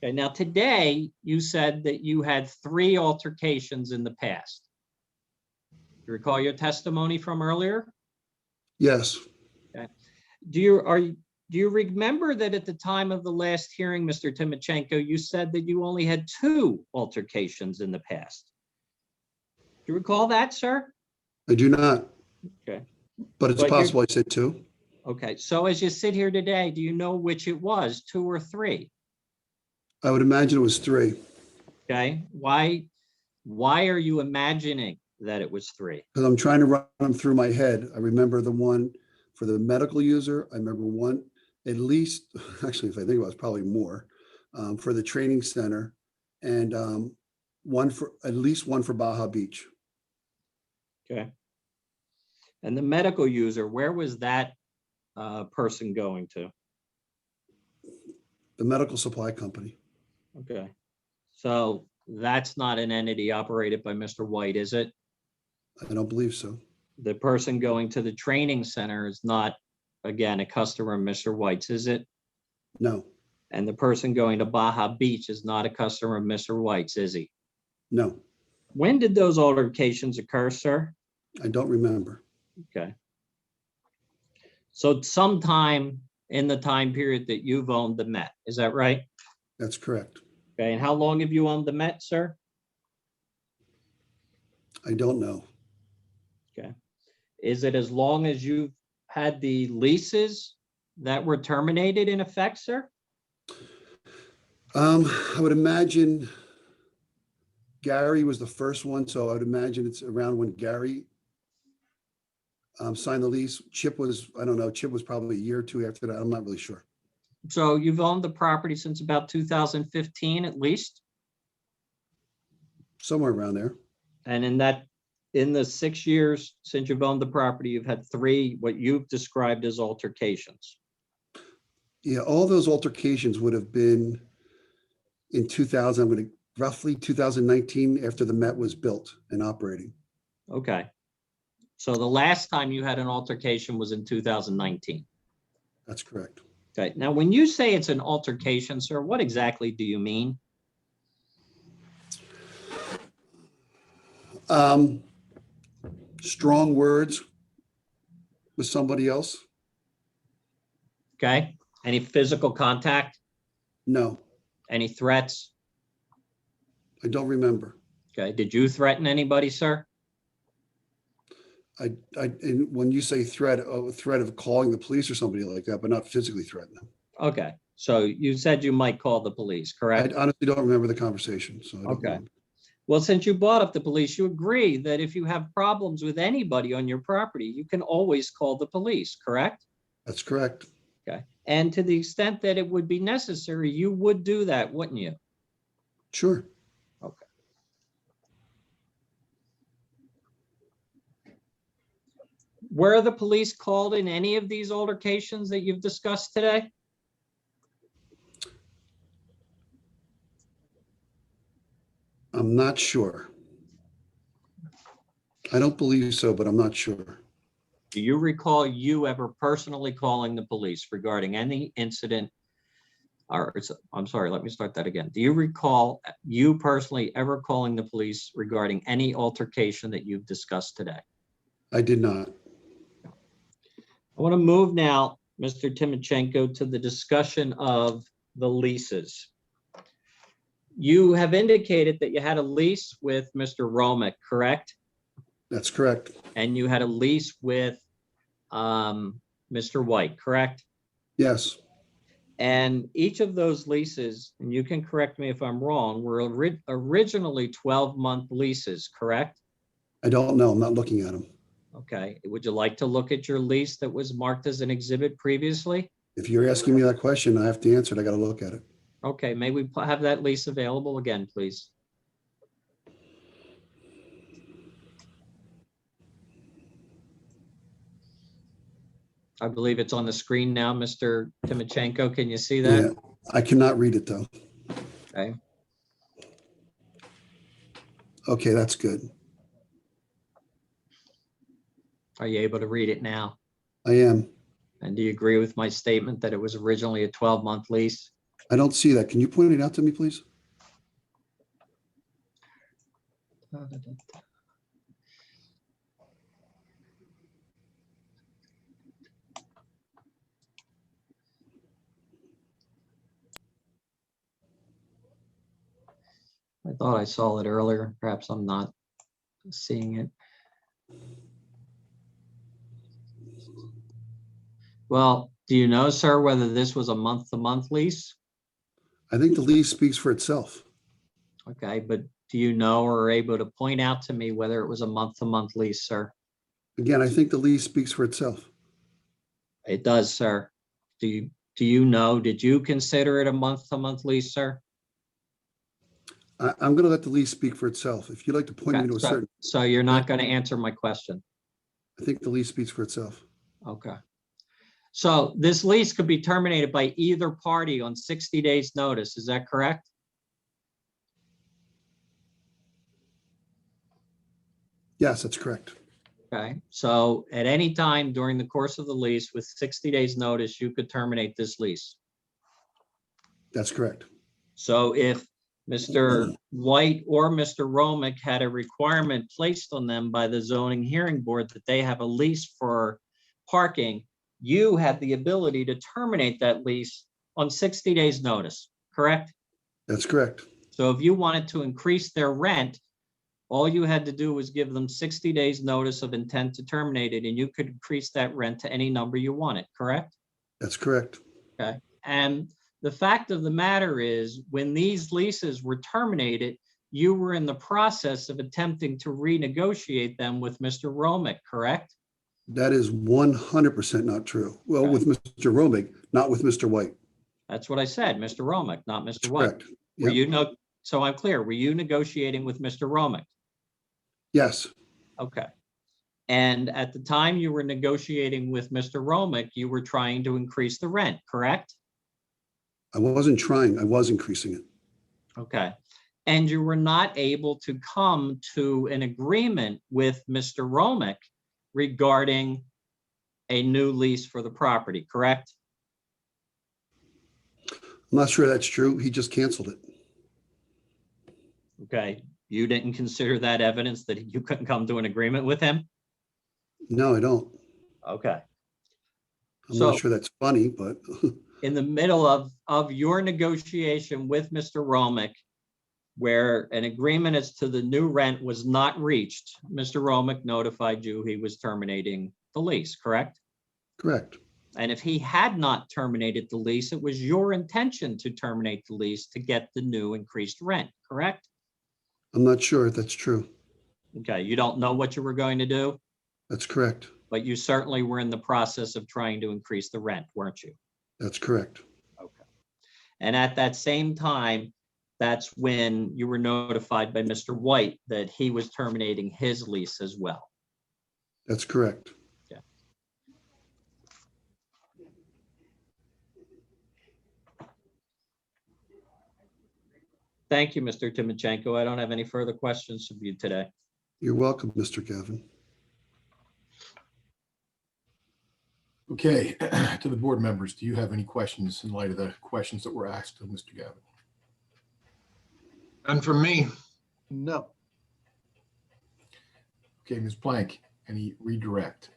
Okay, now today you said that you had 3 altercations in the past. Do you recall your testimony from earlier? yes, Do you remember that at the time of the last hearing, Mr. Timochenko, you said that you only had 2 altercations in the past? Do you recall that, sir? I do not, Okay. but it's But you're- possible I said 2. Okay, so as you sit here today, do you know which it was, 2 or 3? I would imagine it was 3 Okay, why are you imagining that it was 3? because I'm trying to run them through my head. I remember the one for the medical user. I remember one, at least, actually, if I think about it, it's probably more, for the training center, and at least one for Baja Beach. Okay. And the medical user, where was that person going to? The medical supply company. Okay. So that's not an entity operated by Mr. White, is it? I don't believe so. The person going to the training center is not, again, a customer of Mr. White's, is it? No, And the person going to Baja Beach is not a customer of Mr. White's, is he? no, When did those altercations occur, sir? I don't remember. Okay. So sometime in the time period that you've owned the Met, is that right? That's correct. Okay, and how long have you owned the Met, sir? I don't know. Okay. Is it as long as you've had the leases that were terminated in effect, sir? I would imagine Gary was the first one, so I would imagine it's around when Gary signed the lease. Chip was, I don't know, Chip was probably a year or 2 after that. I'm not really sure. So you've owned the property since about 2015 at least? Somewhere around there. And in the 6 years since you've owned the property, you've had 3, what you've described as altercations. Yeah, all those altercations would have been in 2000, I'm going to roughly 2019 after the Met was built and operating. Okay. So the last time you had an altercation was in 2019. That's correct. Okay. Now, when you say it's an altercation, sir, what exactly do you mean? Strong words with somebody else? Okay. Any physical contact? No, Any threats? I don't remember. Okay. Did you threaten anybody, sir? And when you say threat, a threat of calling the police or somebody like that, but not physically threaten them. Okay. So you said you might call the police, I correct? honestly don't remember the conversation, so I don't Okay. remember. Well, since you brought up the police, you agree that if you have problems with anybody on your property, you can always call the police, correct? That's correct. Okay. And to the extent that it would be necessary, you would do that, wouldn't you? Sure. Okay. Were the police called in any of these altercations that you've discussed today? I'm not sure. I don't believe so, but I'm not sure. Do you recall you ever personally calling the police regarding any incident? I'm sorry, let me start that again. Do you recall you personally ever calling the police regarding any altercation that you've discussed today? I did not. I want to move now, Mr. Timochenko, to the discussion of the leases. You have indicated that you had a lease with Mr. Romick, correct? That's correct. And you had a lease with Mr. White, correct? Yes, And each of those leases, and you can correct me if I'm wrong, were originally 12-month leases, correct? I don't know. I'm not looking at them. Okay. Would you like to look at your lease that was marked as an exhibit previously? If you're asking me that question, I have to answer it. I got to look at it. Okay, may we have that lease available again, please? I believe it's on the screen now, Mr. Timochenko. Can you see that? Yeah, I cannot read it though. Okay. Okay, that's good. Are you able to read it now? I am. And do you agree with my statement that it was originally a 12-month lease? I don't see that. Can you point it out to me, please? I thought I saw it earlier. Perhaps I'm not seeing it. Well, do you know, sir, whether this was a month-to-month lease? I think the lease speaks for itself. Okay, but do you know or are able to point out to me whether it was a month-to-month lease, sir? Again, I think the lease speaks for itself. It does, sir. Do you know, did you consider it a month-to-month lease, sir? I'm going to let the lease speak for itself. If you'd like to point me Okay, to a certain, so you're not going to answer my question. I think the lease speaks for itself. Okay. So this lease could be terminated by either party on 60 days notice. Is that correct? Yes, that's correct. Okay. So at any time during the course of the lease with 60 days notice, you could terminate this lease. That's correct. So if Mr. White or Mr. Romick had a requirement placed on them by the zoning hearing board that they have a lease for parking, you had the ability to terminate that lease on 60 days notice, correct? That's correct. So if you wanted to increase their rent, all you had to do was give them 60 days notice of intent to terminate it, and you could increase that rent to any number you wanted, correct? That's correct. Okay. And the fact of the matter is, when these leases were terminated, you were in the process of attempting to renegotiate them with Mr. Romick, correct? That is 100% not true. Well, Okay. with Mr. Romick, not with Mr. White. That's what I said, Mr. Romick, not Mr. That's White. correct. Were Yep. so I'm clear, were you negotiating with Mr. Romick? Yes, Okay. And at the time you were negotiating with Mr. Romick, you were trying to increase the rent, correct? I wasn't trying. I was increasing it. Okay. And you were not able to come to an agreement with Mr. Romick regarding a new lease for the property, correct? I'm not sure that's true. He just canceled it. Okay. You didn't consider that evidence that you couldn't come to an agreement with him? No, I don't. Okay. I'm So- not sure that's funny, but In the middle of your negotiation with Mr. Romick, where an agreement as to the new rent was not reached, Mr. Romick notified you he was terminating the lease, correct? correct. And if he had not terminated the lease, it was your intention to terminate the lease to get the new increased rent, correct? I'm not sure if that's true. Okay, you don't know what you were going to do, That's correct. but you certainly were in the process of trying to increase the rent, weren't you? That's correct. Okay. And at that same time, that's when you were notified by Mr. White that he was terminating his lease as well. That's correct. Yeah. Thank you, Mr. Timochenko. I don't have any further questions of you today. You're welcome, Mr. Gavin. Okay, to the board members, do you have any questions in light of the questions that were asked of Mr. Gavin? And for me, No. Okay, Ms. Blank, any redirect?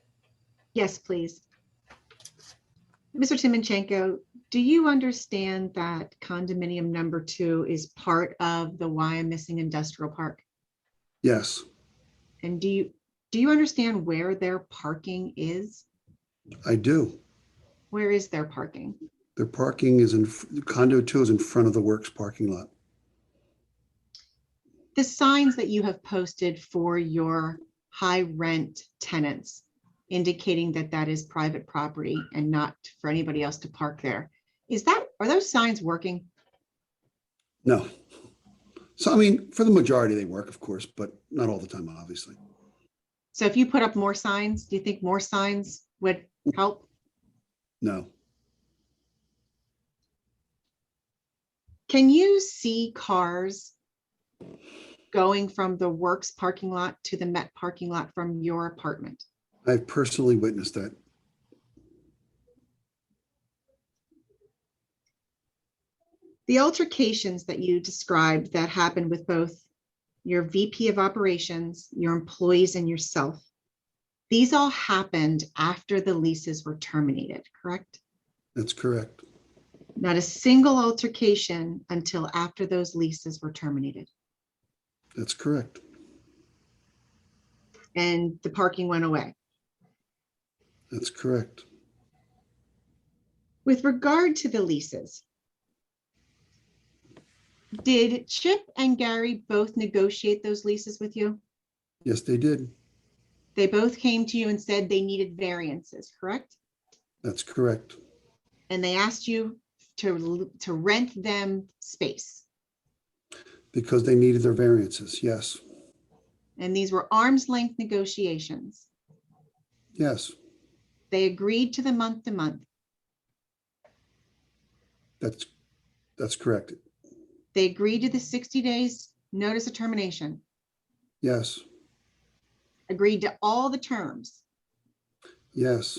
Yes, please. Mr. Timochenko, do you understand that condominium number 2 is part of the Wyomissing Industrial Park? Yes, And do you understand where their parking is? I do. Where is their parking? Their parking is condo 2 is in front of the works parking lot. The signs that you have posted for your high rent tenants indicating that that is private property and not for anybody else to park there. Are those signs working? No. So, I mean, for the majority, they work, of course, but not all the time, obviously. So if you put up more signs, do you think more signs would help? No. Can you see cars going from the works parking lot to the Met parking lot from your apartment? I've personally witnessed that. The altercations that you described that happened with both your VP of operations, your employees, and yourself, these all happened after the leases were terminated, correct? That's correct. Not a single altercation until after those leases were terminated. That's correct. And the parking went away. That's correct. With regard to the leases, did Chip and Gary both negotiate those leases with you? Yes, they did. They both came to you and said they needed variances, correct? That's correct. And they asked you to rent them space. Because they needed their variances. Yes. And these were arm's length negotiations. Yes. They agreed to the month to month. That's correct. They agreed to the 60 days notice of termination. Yes. Agreed to all the terms. Yes.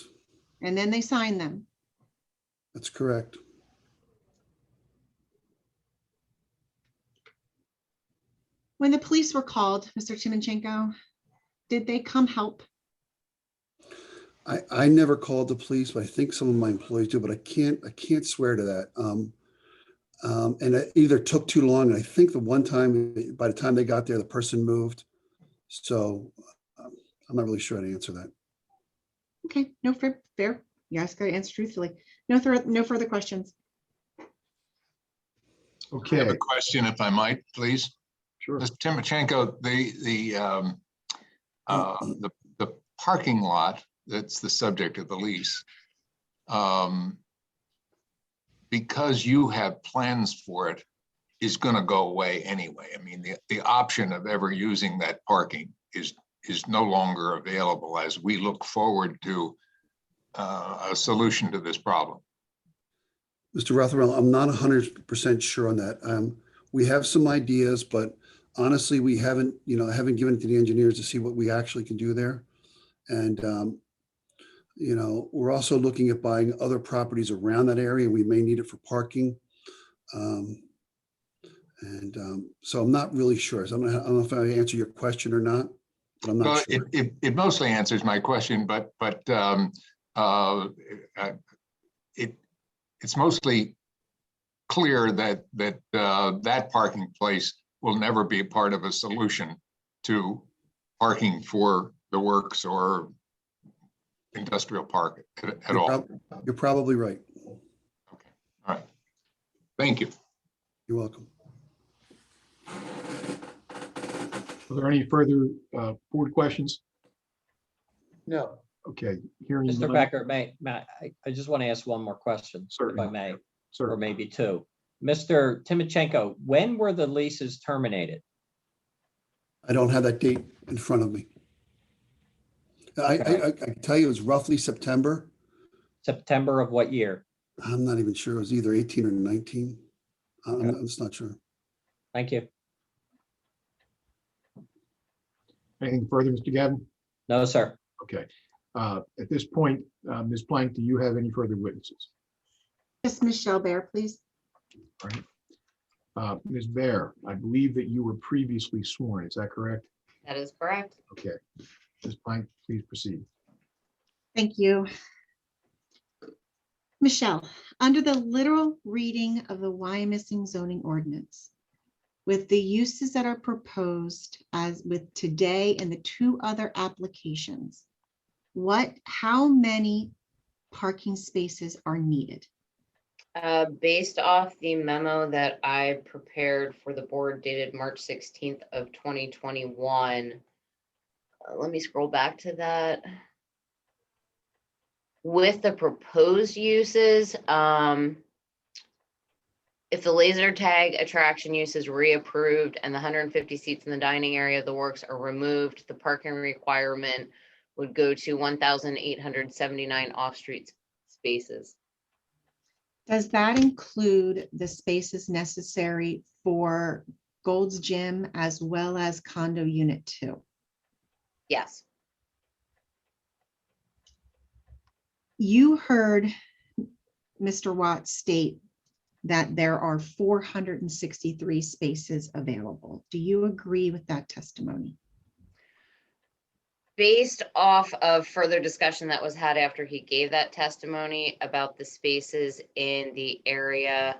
And then they signed them. That's correct. When the police were called, Mr. Timochenko, did they come help? I never called the police, but I think some of my employees do, but I can't swear to that. And it either took too long. And I think the one time, by the time they got there, the person moved. So I'm not really sure how to answer that. Okay, no, fair. You asked, got to answer truthfully. No further questions. I Okay, have a question, if I might, please. sure. Mr. Timochenko, the parking lot that's the subject of the lease, because you have plans for it, is going to go away anyway. I mean, the option of ever using that parking is no longer available as we look forward to a solution to this problem. Mr. Rotherell, I'm not 100% sure on that. We have some ideas, but honestly, we haven't given it to the engineers to see what we actually can do there. And, we're also looking at buying other properties around that area. We may need it for parking. So I'm not really sure. So I don't know if I answer your question or not, but I'm not Well, sure. it mostly answers my question, but it's mostly clear that that parking place will never be a part of a solution to parking for the works or industrial park at all. You're probably right. Okay. All right. Thank you. You're welcome. Are there any further board questions? No. Okay, hearing Mr. none. Becker, I just want to ask one more question, if I Certainly. may, or Sir, maybe two. Mr. Timochenko, when were the leases terminated? I don't have that date in front of me. I can tell you it was roughly September. September of what year? I'm not even sure. It was either 18 or 19. I'm just not sure. Thank you. Anything further, Mr. Gavin? No, sir. Okay. At this point, Ms. Plank, do you have any further witnesses? Just Michelle Bear, please. All right. Ms. Bear, I believe that you were previously sworn. Is that correct? That is correct. Okay. Ms. Plank, please proceed. Thank you. Michelle, under the literal reading of the Wyomissing zoning ordinance, with the uses that are proposed as with today and the two other applications, how many parking spaces are needed? Based off the memo that I prepared for the board dated March 16th of 2021, let me scroll back to that. With the proposed uses, if the laser tag attraction use is reapproved and the 150 seats in the dining area of the works are removed, the parking requirement would go to 1,879 off-street spaces. Does that include the spaces necessary for Gold's Gym as well as condo unit 2? Yes. You heard Mr. Watts state that there are 463 spaces available. Do you agree with that testimony? Based off of further discussion that was had after he gave that testimony about the spaces in the area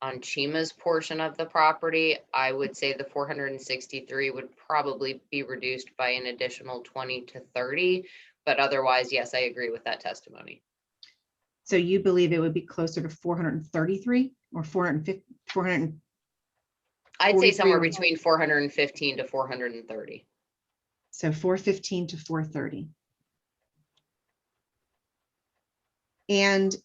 on Chima's portion of the property, I would say the 463 would probably be reduced by an additional 20 to 30. But otherwise, yes, I agree with that testimony. So you believe it would be closer to 433 or 450, 400? I'd say somewhere 43. between 415 to 430. So 415 to 430. And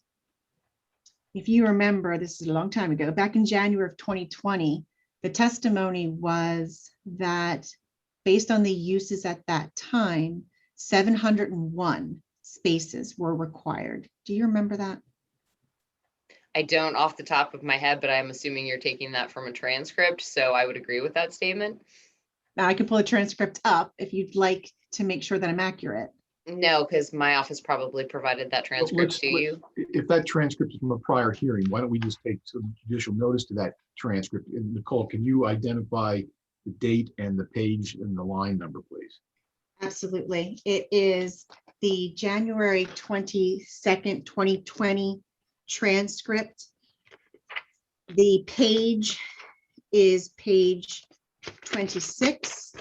if you remember, this is a long time ago, back in January of 2020, the testimony was that based on the uses at that time, 701 spaces were required. Do you remember that? I don't off the top of my head, but I'm assuming you're taking that from a transcript, so I would agree with that statement. Now I can pull a transcript up if you'd like to make sure that I'm accurate. No, because my office probably provided that transcript to you. If that transcript is from a prior hearing, why don't we just take some judicial notice to that transcript? And Nicole, can you identify the date and the page and the line number, please? Absolutely. It is the January 22nd, 2020 transcript. The page is page 26.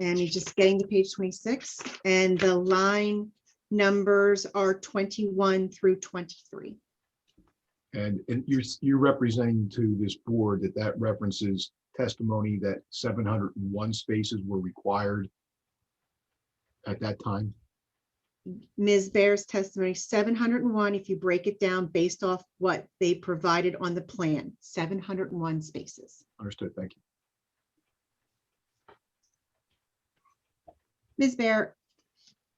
And you're just getting to page 26. And the line numbers are 21 through 23. And you're representing to this board that references testimony that 701 spaces were required at that time? Ms. Bear's testimony, 701, if you break it down based off what they provided on the plan, 701 spaces. Understood. Thank you. Ms. Bear,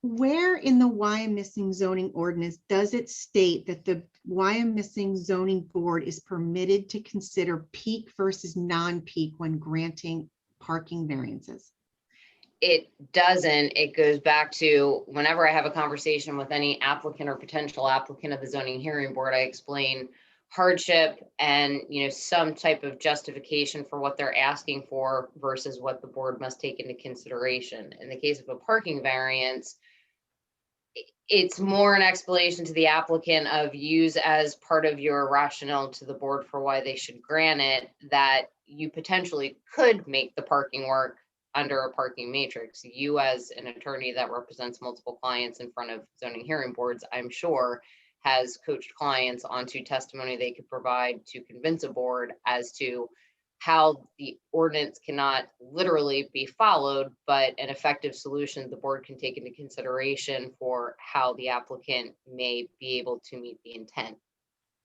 where in the Wyomissing zoning ordinance does it state that the Wyomissing zoning board is permitted to consider peak versus non-peak when granting parking variances? It doesn't. It goes back to whenever I have a conversation with any applicant or potential applicant of the zoning hearing board, I explain hardship and, some type of justification for what they're asking for versus what the board must take into consideration. In the case of a parking variance, it's more an explanation to the applicant of use as part of your rationale to the board for why they should grant it, that you potentially could make the parking work under a parking matrix. You, as an attorney that represents multiple clients in front of zoning hearing boards, I'm sure has coached clients onto testimony they could provide to convince a board as to how the ordinance cannot literally be followed, but an effective solution the board can take into consideration for how the applicant may be able to meet the intent.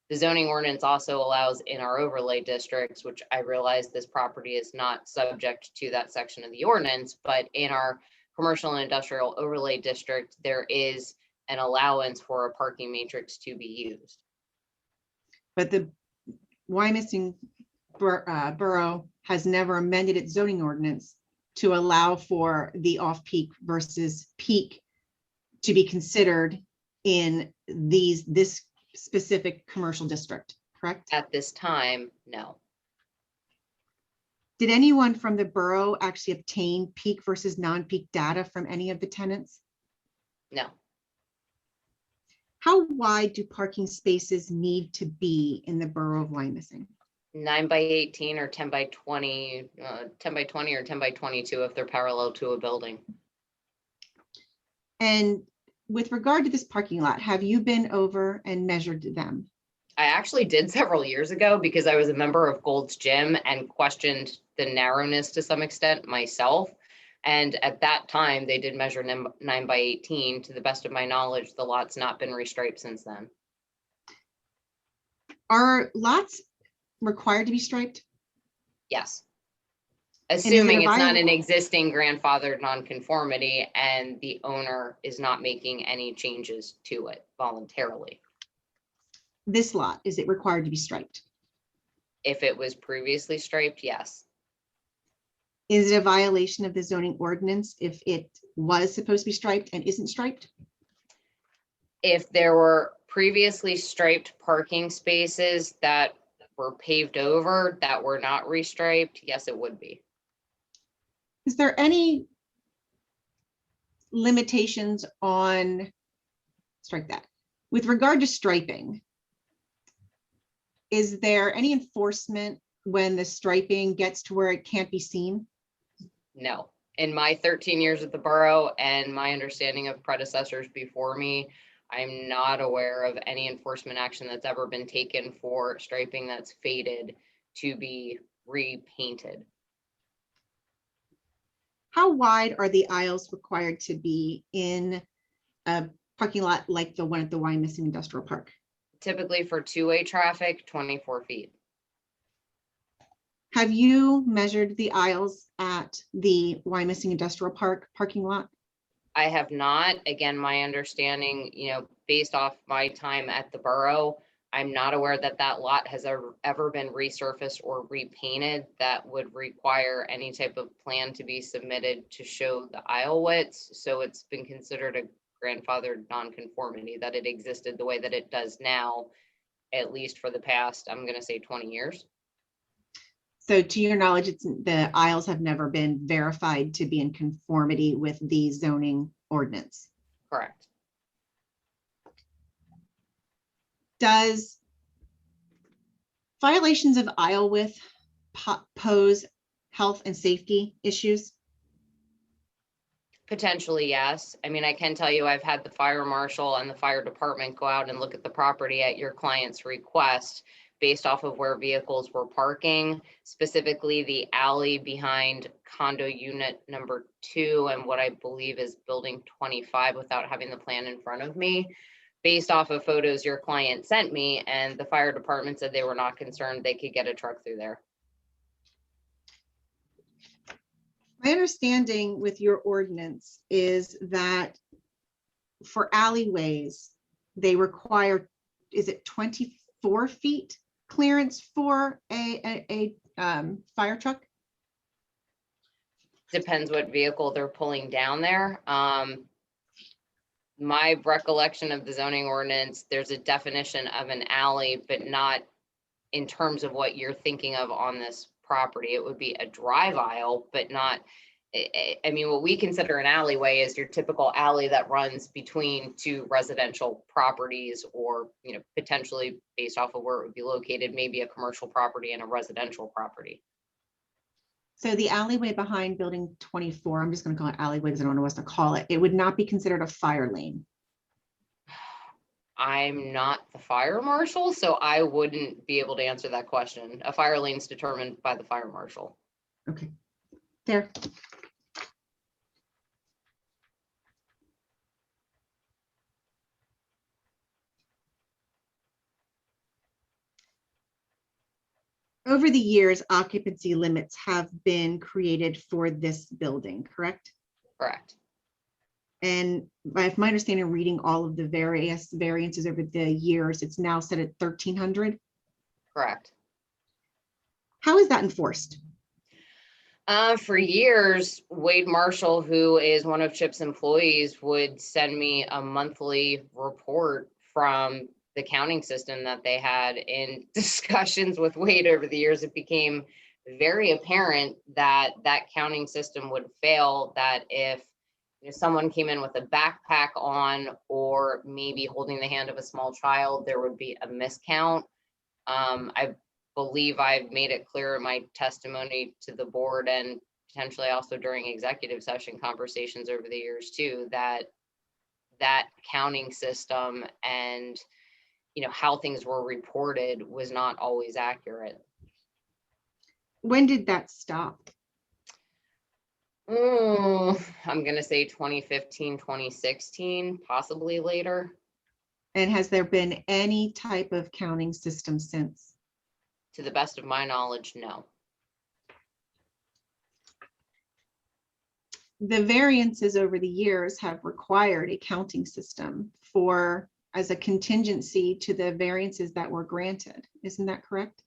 The zoning ordinance also allows in our overlay districts, which I realize this property is not subject to that section of the ordinance, but in our commercial and industrial overlay district, there is an allowance for a parking matrix to be used. But the Wyomissing borough has never amended its zoning ordinance to allow for the off-peak versus peak to be considered in this specific commercial district, correct? At this time, no. Did anyone from the borough actually obtain peak versus non-peak data from any of the tenants? No. How wide do parking spaces need to be in the borough of Wyomissing? 9 by 18 or 10 by 20, 10 by 20 or 10 by 22 if they're parallel to a building. And with regard to this parking lot, have you been over and measured them? I actually did several years ago because I was a member of Gold's Gym and questioned the narrowness to some extent myself. And at that time, they did measure 9 by 18. To the best of my knowledge, the lot's not been restriped since then. Are lots required to be striped? Yes. is it Assuming a it's not viol- an existing grandfathered nonconformity and the owner is not making any changes to it voluntarily. This lot, is it required to be striped? If it was previously striped, yes. Is it a violation of the zoning ordinance if it was supposed to be striped and isn't striped? If there were previously striped parking spaces that were paved over that were not restriped, yes, it would be. Is there any limitations on, strike that, with regard to striping? Is there any enforcement when the striping gets to where it can't be seen? No. In my 13 years at the borough and my understanding of predecessors before me, I'm not aware of any enforcement action that's ever been taken for striping that's faded to be repainted. How wide are the aisles required to be in a parking lot like the one at the Wyomissing Industrial Park? Typically for two-way traffic, 24 feet. Have you measured the aisles at the Wyomissing Industrial Park parking lot? I have not. Again, my understanding, based off my time at the borough, I'm not aware that that lot has ever been resurfaced or repainted that would require any type of plan to be submitted to show the aisle widths. So it's been considered a grandfathered nonconformity that it existed the way that it does now, at least for the past, I'm going to say 20 years. So to your knowledge, the aisles have never been verified to be in conformity with the zoning ordinance. Correct. Does violations of aisle width pose health and safety issues? Potentially, yes. I mean, I can tell you I've had the fire marshal and the fire department go out and look at the property at your client's request based off of where vehicles were parking, specifically the alley behind condo unit number 2 and what I believe is building 25 without having the plan in front of me. Based off of photos your client sent me, and the fire department said they were not concerned they could get a truck through there. My understanding with your ordinance is that for alleyways, they require, is it 24 feet clearance for a fire truck? Depends what vehicle they're pulling down there. My recollection of the zoning ordinance, there's a definition of an alley, but not in terms of what you're thinking of on this property. It would be a drive aisle, but not, I mean, what we consider an alleyway is your typical alley that runs between two residential properties, or, potentially based off of where it would be located, maybe a commercial property and a residential property. So the alleyway behind building 24, I'm just going to call it alleyway because I don't know what to call it. It would not be considered a fire lane. I'm not the fire marshal, so I wouldn't be able to answer that question. A fire lane is determined by the fire marshal. Okay, there. Over the years, occupancy limits have been created for this building, correct? Correct. And if my understanding, reading all of the various variances over the years, it's now set at 1,300. Correct. How is that enforced? For years, Wade Marshall, who is one of Chip's employees, would send me a monthly report from the counting system that they had. In discussions with Wade over the years, it became very apparent that that counting system would fail, that if someone came in with a backpack on or maybe holding the hand of a small child, there would be a miscount. I believe I've made it clear in my testimony to the board and potentially also during executive session conversations over the years too, that that counting system and how things were reported was not always accurate. When did that stop? I'm gonna say 2015, 2016, possibly later. And has there been any type of counting system since? To the best of my knowledge, no. The variances over the years have required a counting system as a contingency to the variances that were granted. Isn't that correct?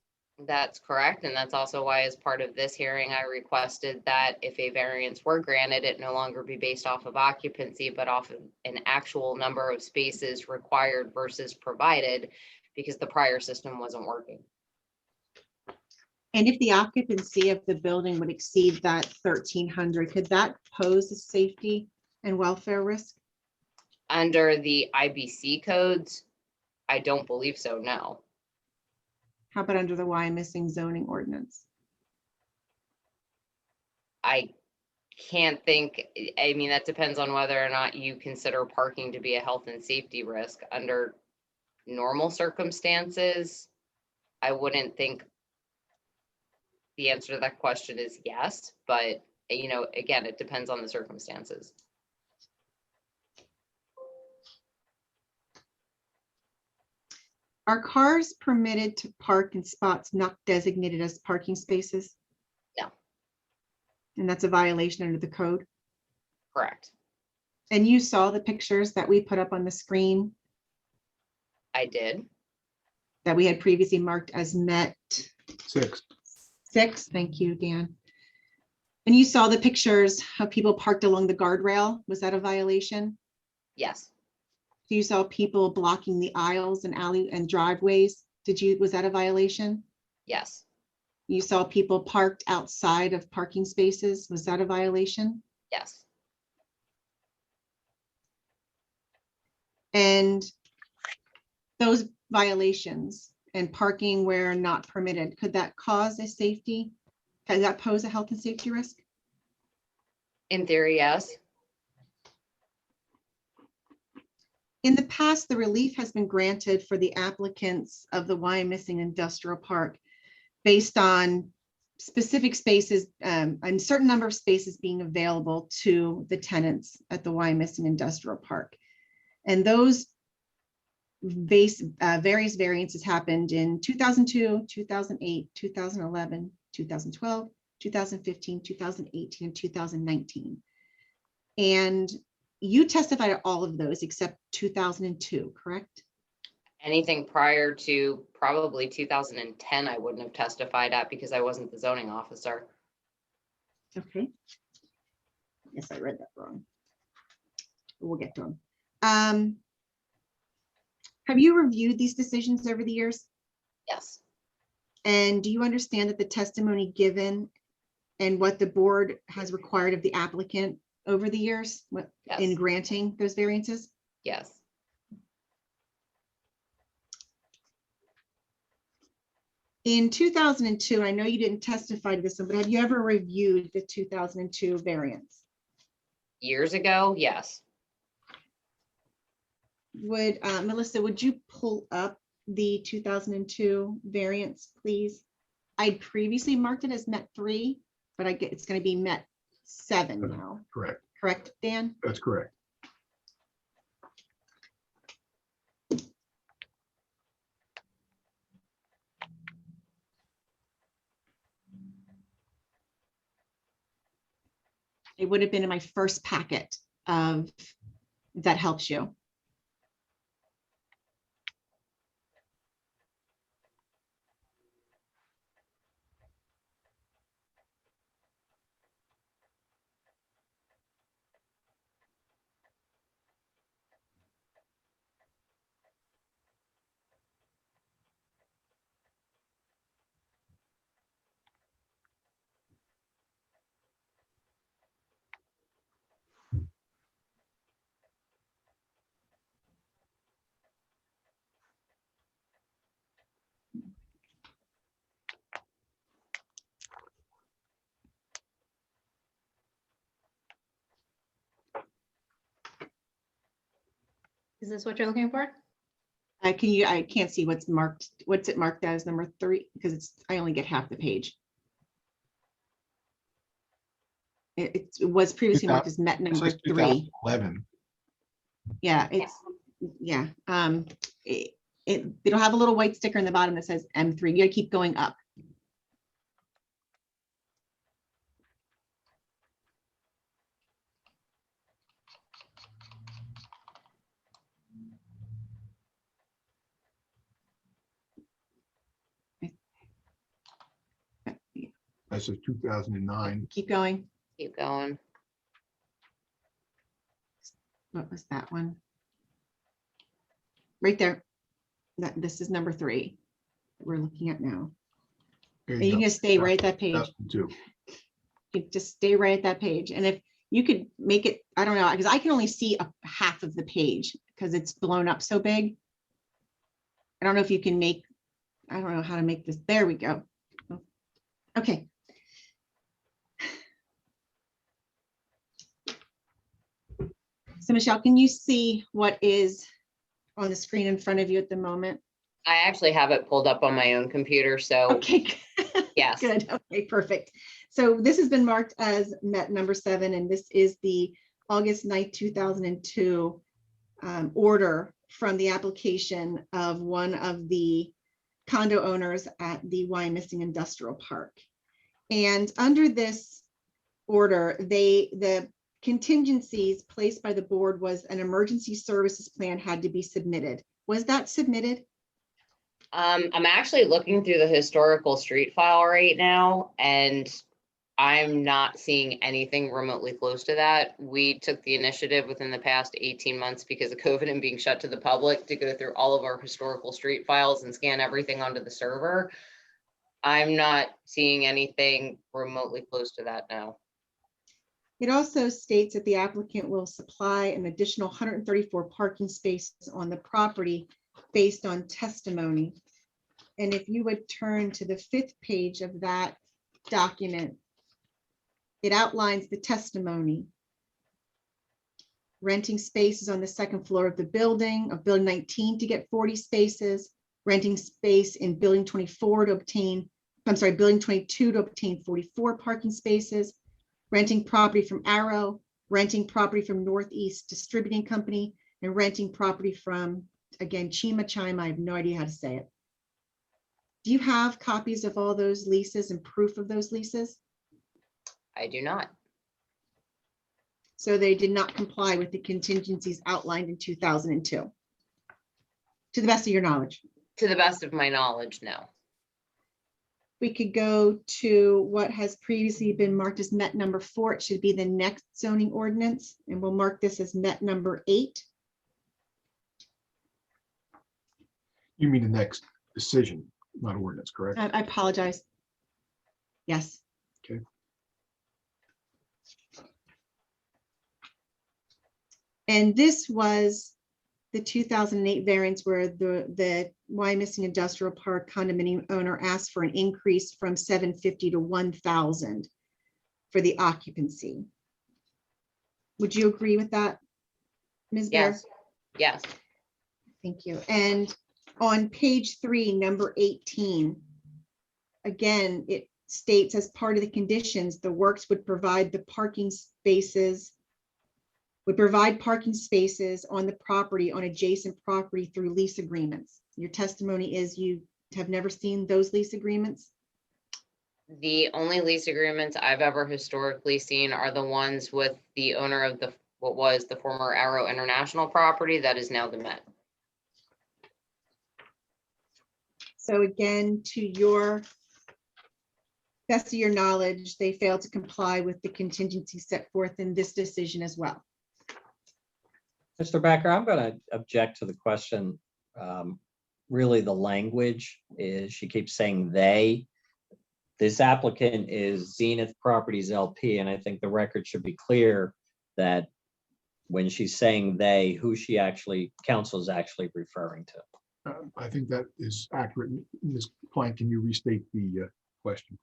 That's correct. And that's also why, as part of this hearing, I requested that if a variance were granted, it no longer be based off of occupancy, but off of an actual number of spaces required versus provided, because the prior system wasn't working. And if the occupancy of the building would exceed that 1,300, could that pose a safety and welfare risk? Under the IBC codes, I don't believe so, no. How about under the Wyomissing zoning ordinance? I can't think, I mean, that depends on whether or not you consider parking to be a health and safety risk. Under normal circumstances, I wouldn't think the answer to that question is yes, but again, it depends on the circumstances. Are cars permitted to park in spots not designated as parking spaces? No. And that's a violation under the code? Correct. And you saw the pictures that we put up on the screen I did. that we had previously marked as met 6. 6? Thank you, Dan. And you saw the pictures of people parked along the guardrail. Was that a violation? Yes. You saw people blocking the aisles and alley and driveways. Was that a violation? Yes. You saw people parked outside of parking spaces. Was that a violation? Yes. And those violations and parking where not permitted, could that cause a safety? Could that pose a health and safety risk? In theory, yes. In the past, the relief has been granted for the applicants of the Wyomissing Industrial Park based on specific spaces, a certain number of spaces being available to the tenants at the Wyomissing Industrial Park. And those various variances happened in 2002, 2008, 2011, 2012, 2015, 2018, and 2019. And you testified at all of those except 2002, correct? Anything prior to probably 2010, I wouldn't have testified at because I wasn't the zoning officer. Okay. Yes, I read that wrong. We'll get to them. Have you reviewed these decisions over the years? Yes. And do you understand that the testimony given and what the board has required of the applicant over the years in Yes. granting those variances? Yes. In 2002, I know you didn't testify to this one, but have you ever reviewed the 2002 variance? Years ago, yes. Melissa, would you pull up the 2002 variance, please? I'd previously marked it as met 3, but it's going to be met 7 now. Correct. Correct, Dan? That's correct. It would have been in my first packet of, if that helps you. Is this what you're looking for? I can't see what's marked. What's it marked as number 3? Because I only get half the page. It was previously marked as met It number says 3. 2011. Yeah, yeah. It'll have a little white sticker in the bottom that says M3. You gotta keep going up. That says 2009. Keep going. Keep going. What was that one? Right there. This is number 3 that we're looking at now. There And you're go. gonna stay right at that page. 2002. You just stay right at that page. And if you could make it, I don't know, because I can only see a half of the page because it's blown up so big. I don't know if you can make, I don't know how to make this. There we go. Okay. So Michelle, can you see what is on the screen in front of you at the moment? I actually have it pulled up on my own computer, so Okay, yes. good. Okay, perfect. So this has been marked as met number 7, and this is the August 9th, 2002 order from the application of one of the condo owners at the Wyomissing Industrial Park. And under this order, the contingencies placed by the board was an emergency services plan had to be submitted. Was that submitted? I'm actually looking through the historical street file right now, and I'm not seeing anything remotely close to that. We took the initiative within the past 18 months because of COVID and being shut to the public to go through all of our historical street files and scan everything onto the server. I'm not seeing anything remotely close to that now. It also states that the applicant will supply an additional 134 parking spaces on the property based on testimony. And if you would turn to the 5th page of that document, it outlines the testimony. Renting spaces on the 2nd floor of the building, of building 19 to get 40 spaces, renting space in building 24 to obtain, I'm sorry, building 22 to obtain 44 parking spaces, renting property from Arrow, renting property from Northeast Distributing Company, and renting property from, again, Timochenko. I have no idea how to say it. Do you have copies of all those leases and proof of those leases? I do not. So they did not comply with the contingencies outlined in 2002, to the best of your knowledge. To the best of my knowledge, no. We could go to what has previously been marked as met number 4. It should be the next zoning ordinance, and we'll mark this as met number 8. You mean the next decision, not ordinance, correct? I apologize. Yes. Okay. And this was the 2008 variance where the Wyomissing Industrial Park condominium owner asked for an increase from 750 to 1,000 for the occupancy. Would you agree with that, Ms. Bear? Yes. Yes. Thank you. And on page 3, number 18, again, it states as part of the conditions, the works would provide the parking spaces, on the property on adjacent property through lease agreements. Your testimony is you have never seen those lease agreements? The only lease agreements I've ever historically seen are the ones with the owner of what was the former Arrow International property that is now the Met. So again, to your best of your knowledge, they failed to comply with the contingency set forth in this decision as well. Mr. Becker, I'm going to object to the question. Really, the language is, she keeps saying they. This applicant is Zenith Properties LP, and I think the record should be clear that when she's saying they, who she actually, counsel is actually referring to. I think that is accurate. Ms. Plank, can you restate the question?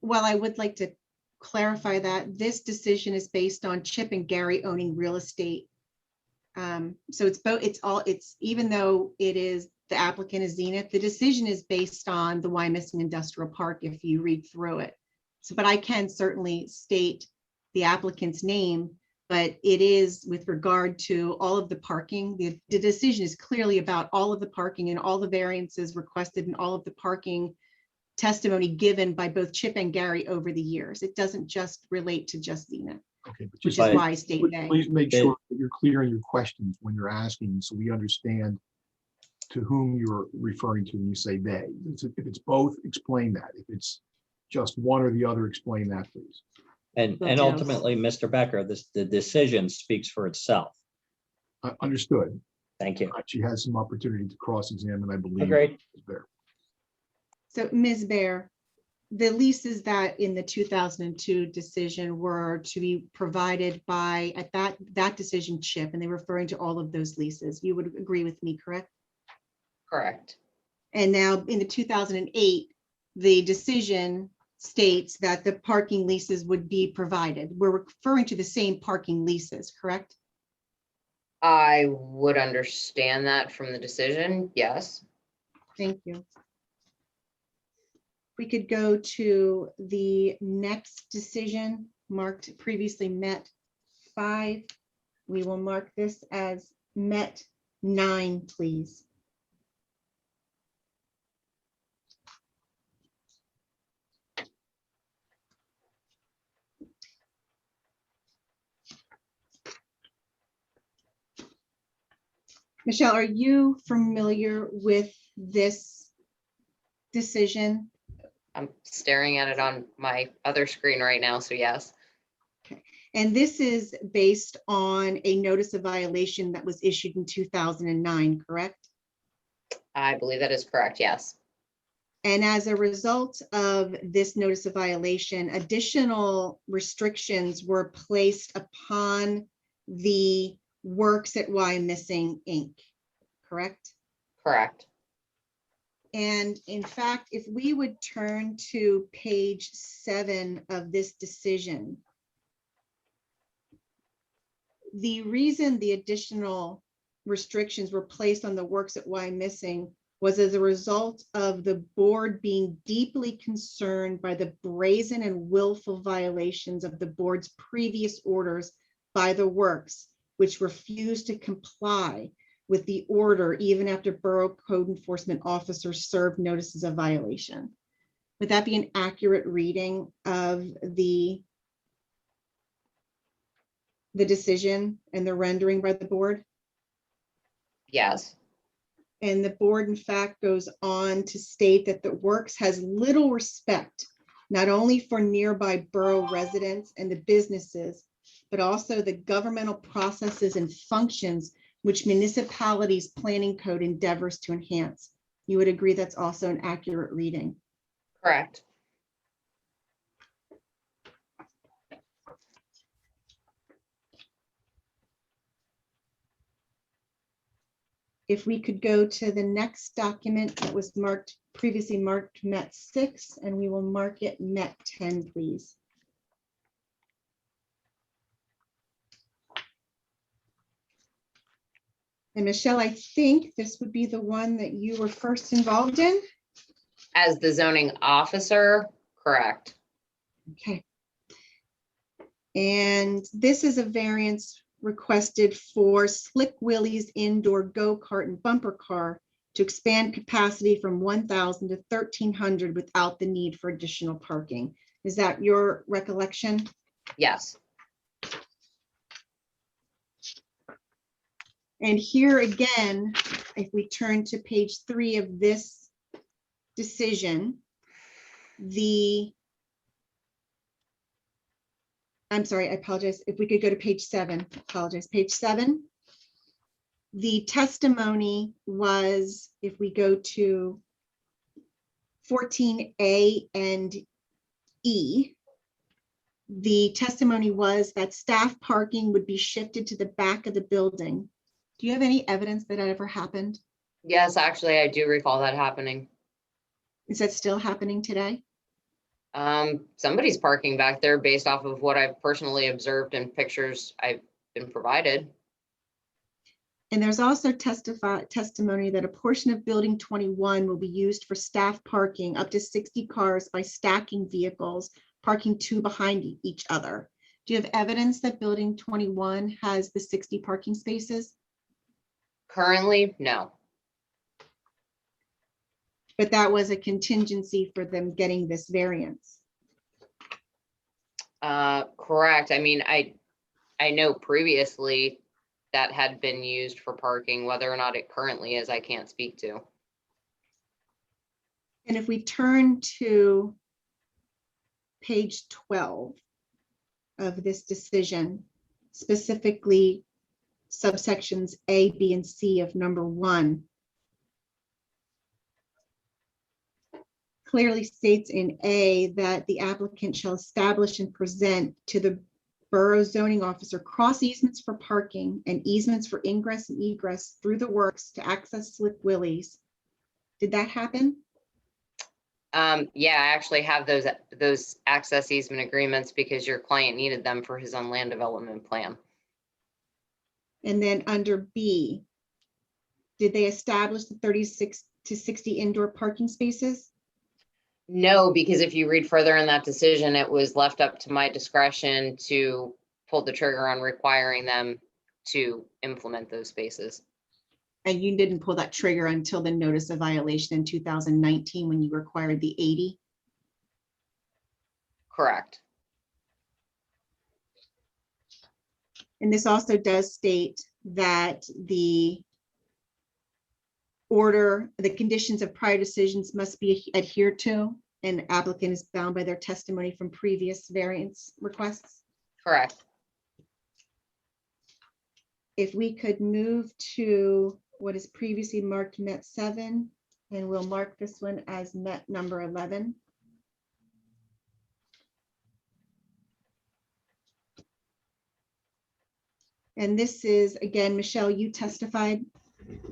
Well, I would like to clarify that this decision is based on Chip and Gary owning real estate So it's both, it's even though it is, the applicant is Zenith, the decision is based on the Wyomissing Industrial Park if you read through it. So, but I can certainly state the applicant's name, but it is with regard to all of the parking. The decision is clearly about all of the parking and all the variances requested and all of the parking testimony given by both Chip and Gary over the years. It doesn't just relate to just Zenith, Okay, but which just is why I state they. please make sure that you're clear in your questions when you're asking, so we understand to whom you're referring to when you say they. If it's both, explain that. If it's just one or the other, explain that, please. And Will do. ultimately, Mr. Becker, the decision speaks for itself. Understood. Thank you. She has some opportunity to cross-examine, I believe. Agreed. There. So Ms. Bear, the leases that in the 2002 decision were to be provided by, at that decision, Chip, and they're referring to all of those leases. You would agree with me, correct? Correct. And now in the 2008, the decision states that the parking leases would be provided. We're referring to the same parking leases, correct? I would understand that from the decision, yes. Thank you. We could go to the next decision marked previously met 5. We will mark this as met 9, please. Michelle, are you familiar with this decision? I'm staring at it on my other screen right now, so yes. And this is based on a notice of violation that was issued in 2009, correct? I believe that is correct, yes. And as a result of this notice of violation, additional restrictions were placed upon the works at Wyomissing Inc., correct? Correct. And in fact, if we would turn to page 7 of this decision, the reason the additional restrictions were placed on the works at Wyomissing was as a result of the board being deeply concerned by the brazen and willful violations of the board's previous orders by the works, which refused to comply with the order even after Borough Code Enforcement officers served notices of violation. Would that be an accurate reading of the decision and the rendering by the board? Yes. And the board, in fact, goes on to state that the works has little respect, not only for nearby borough residents and the businesses, but also the governmental processes and functions which municipalities planning code endeavors to enhance. You would agree that's also an accurate reading? Correct. If we could go to the next document that was marked, previously marked Met 6, and we will mark it Met 10, please. And Michelle, I think this would be the one that you were first involved in. As the zoning officer, correct. Okay. And this is a variance requested for Slick Willie's indoor go-kart and bumper car to expand capacity from 1,000 to 1,300 without the need for additional parking. Is that your recollection? Yes. And here again, if we turn to page 3 of this decision, I'm sorry, I apologize. If we could go to page 7, apologize, page 7. The testimony was, if we go to 14A and E, the testimony was that staff parking would be shifted to the back of the building. Do you have any evidence that that ever happened? Yes, actually, I do recall that happening. Is that still happening today? Somebody's parking back there based off of what I've personally observed and pictures I've been provided. And there's also testimony that a portion of building 21 will be used for staff parking up to 60 cars by stacking vehicles, parking two behind each other. Do you have evidence that building 21 has the 60 parking spaces? Currently, no. But that was a contingency for them getting this variance. Correct. I mean, I know previously that had been used for parking. Whether or not it currently is, I can't speak to. And if we turn to page 12 of this decision, specifically subsections A, B, and C of number 1, clearly states in A that the applicant shall establish and present to the borough zoning officer cross easements for parking and easements for ingress and egress through the works to access Slick Willie's. Did that happen? Yeah, I actually have those access easement agreements because your client needed them for his own land development plan. And then under B, did they establish the 36 to 60 indoor parking spaces? No, because if you read further in that decision, it was left up to my discretion to pull the trigger on requiring them to implement those spaces. And you didn't pull that trigger until the notice of violation in 2019 when you required the 80? Correct. And this also does state that the order, the conditions of prior decisions must be adhered to, and applicant is bound by their testimony from previous variance requests. Correct. If we could move to what is previously marked Met 7, and we'll mark this one as Met number 11. And this is, again, Michelle, you testified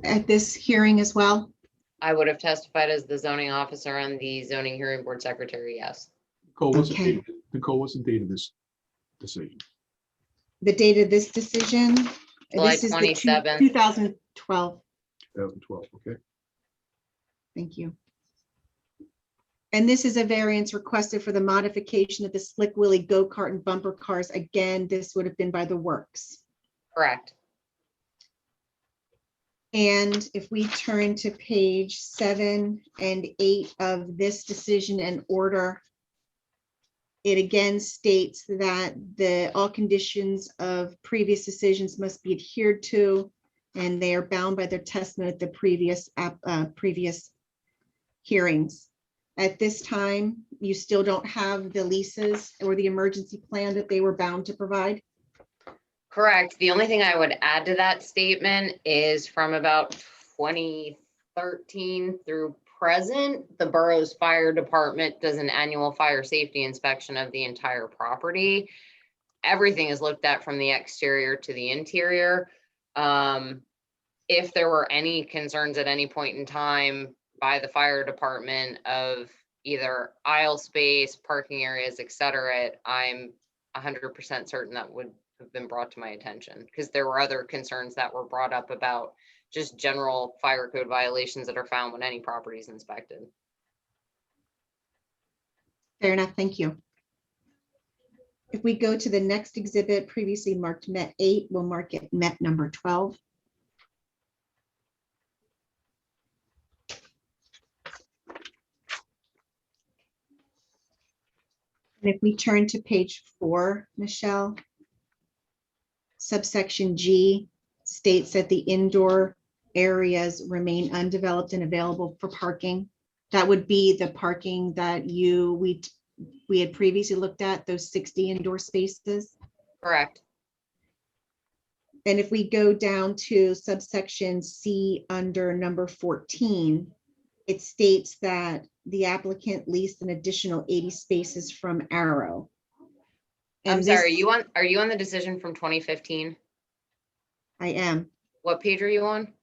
at this hearing as well? I would have testified as the zoning officer and the zoning hearing board secretary, yes. Nicole, what's Okay. the date of this decision? The date of this decision? July This is the 27th. 2012. 2012, okay. Thank you. And this is a variance requested for the modification of the Slick Willie go-kart and bumper cars. Again, this would have been by the works. Correct. And if we turn to page 7 and 8 of this decision and order, it again states that all conditions of previous decisions must be adhered to, and they are bound by their testimony at the previous hearings. At this time, you still don't have the leases or the emergency plan that they were bound to provide? Correct. The only thing I would add to that statement is from about 2013 through present, the borough's fire department does an annual fire safety inspection of the entire property. Everything is looked at from the exterior to the interior. If there were any concerns at any point in time by the fire department of either aisle space, parking areas, et cetera, I'm 100% certain that would have been brought to my attention, because there were other concerns that were brought up about just general fire code violations that are found when any property is inspected. Fair enough, thank you. If we go to the next exhibit, previously marked Met 8, we'll mark it Met number 12. And if we turn to page 4, Michelle, subsection G states that the indoor areas remain undeveloped and available for parking. That would be the parking that we had previously looked at, those 60 indoor spaces. Correct. And if we go down to subsection C under number 14, it states that the applicant leased an additional 80 spaces from Arrow. I'm And sorry, this- are you on the decision from 2015? I am. What page are you on?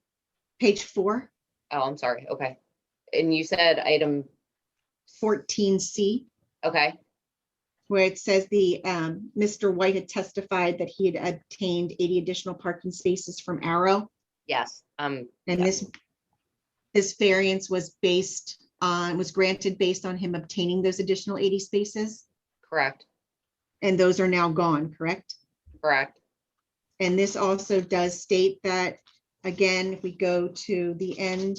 Page 4, Oh, I'm sorry. Okay. And you said item, 14C, okay, where it says Mr. White had testified that he had obtained 80 additional parking spaces from Arrow. Yes, And yeah. this variance was granted based on him obtaining those additional 80 spaces, Correct, and those are now gone, correct? correct, And this also does state that, again, if we go to the end,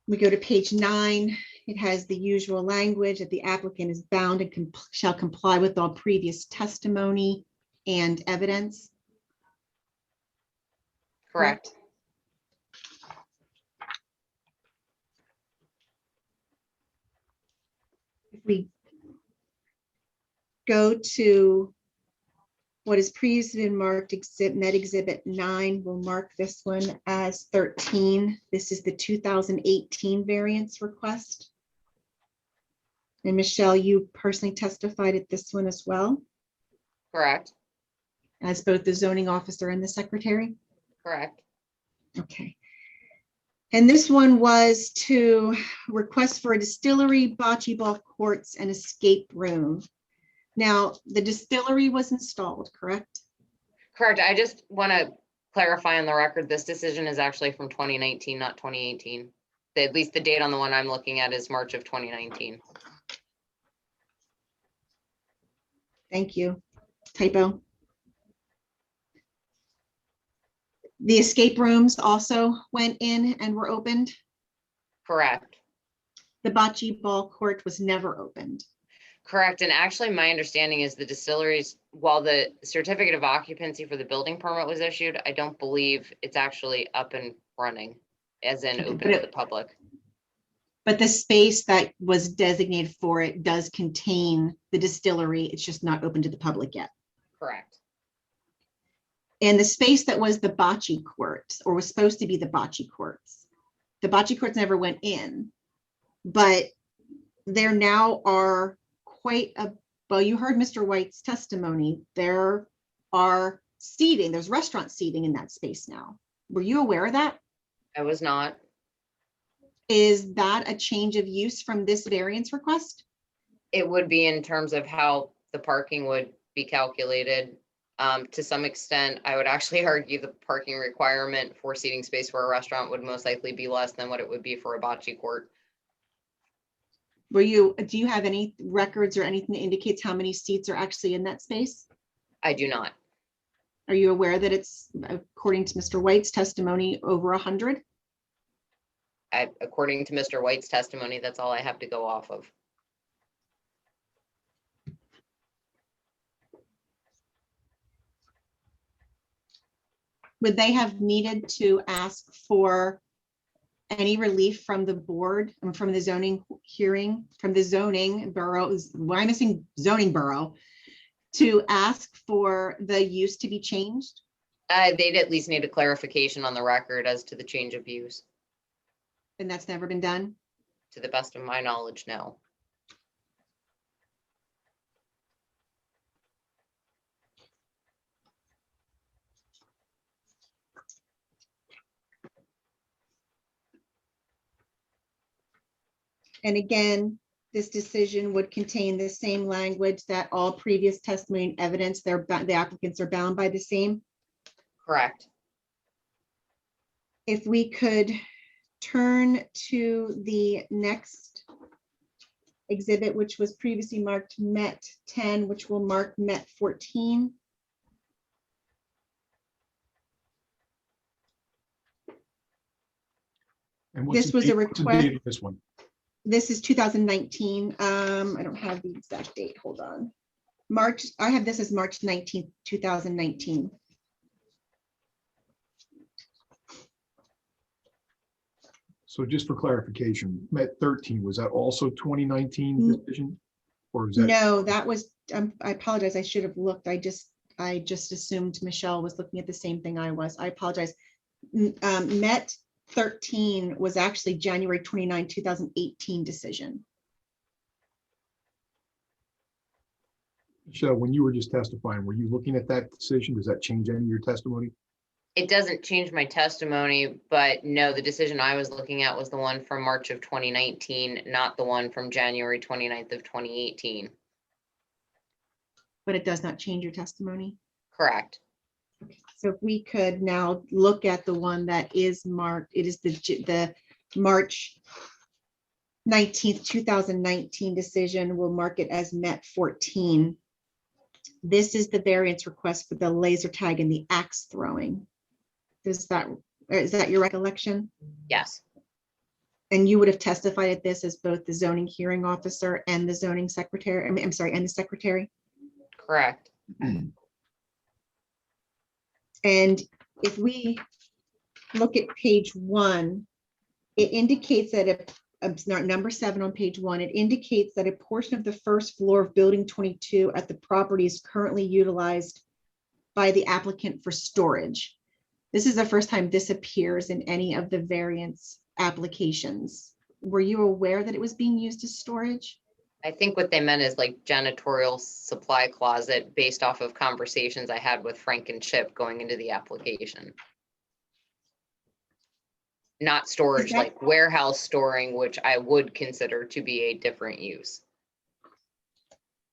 we go to page 9, it has the usual language that the applicant is bound and shall comply with all previous testimony and evidence. correct. If we go to what is previously been marked Met Exhibit 9, we'll mark this one as 13. This is the 2018 variance request. And Michelle, you personally testified at this one as well, Correct, as both the zoning officer and the secretary? correct, Okay. And this one was to request for a distillery, bocce ball courts, and escape room. Now, the distillery was installed, correct? correct. I just want to clarify on the record, this decision is actually from 2019, not 2018. At least the date on the one I'm looking at is March of 2019. Thank you. Typo. The escape rooms also went in and were opened. Correct, The bocce ball court was never opened. correct. And actually, my understanding is the distilleries, while the certificate of occupancy for the building permit was issued, I don't believe it's actually up and running, as in Okay, open to the public. But the space that was designated for it does contain the distillery. It's just not open to the public yet. Correct, And the space that was the bocce courts, or was supposed to be the bocce courts never went in. But there now are well, you heard Mr. White's testimony. There are seating, there's restaurant seating in that space now. Were you aware of that? I was not. Is that a change of use from this variance request? It would be in terms of how the parking would be calculated. To some extent, I would actually argue the parking requirement for seating space for a restaurant would most likely be less than what it would be for a bocce court. Do you have any records or anything that indicates how many seats are actually in that space? I do not. Are you aware that it's, according to Mr. White's testimony, over 100? According to Mr. White's testimony, that's all I have to go off of. Would they have needed to ask for any relief from the board and from the zoning hearing, from the zoning borough, Wyomissing zoning borough, to ask for the use to be changed? They'd at least need a clarification on the record as to the change of use. And that's never been done? To the best of my knowledge, no. And again, this decision would contain the same language that all previous testimony and evidence, the applicants are bound by the same. Correct. If we could turn to the next exhibit, which was previously marked Met 10, which will mark Met 14. And what's This the was a date- what's the request. date of this one? This is 2019. I don't have the exact date. Hold on. I have this as March 19th, 2019. So just for clarification, Met 13, was that also 2019 decision? Or is that? No, that was, I apologize. I should have looked. I just assumed Michelle was looking at the same thing I was. I apologize. Met 13 was actually January 29, 2018 decision. Michelle, when you were just testifying, were you looking at that decision? Does that change any of your testimony? It doesn't change my testimony, but no, the decision I was looking at was the one from March of 2019, not the one from January 29th of 2018. But it does not change your testimony. Correct. Okay. So if we could now look at the one that is marked, it is the March 19th, 2019 decision. We'll mark it as met 14. This is the variance request for the laser tag and the axe throwing. Is that your recollection? Yes, And you would have testified at this as both the zoning hearing officer and the zoning secretary, I'm sorry, and the secretary? correct. And if we look at page 1, it indicates that number 7 on page 1, it indicates that a portion of the first floor of building 22 at the property is currently utilized by the applicant for storage. This is the first time this appears in any of the variance applications. Were you aware that it was being used as storage? I think what they meant is like janitorial supply closet based off of conversations I had with Frank and Chip going into the application. Not storage, that- like warehouse storing, which I would consider to be a different use.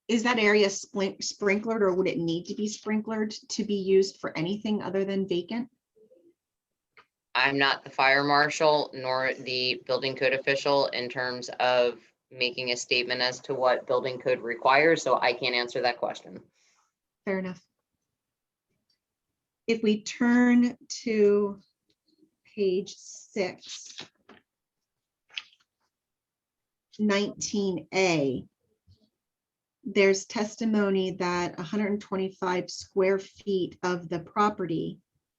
Is that area sprinklered, or would it need to be sprinklered to be used for anything other than vacant? I'm not the fire marshal nor the building code official in terms of making a statement as to what building code requires, so I can't answer that question. Fair enough. If we turn to page 6, 19A, there's testimony that 125 square feet of the property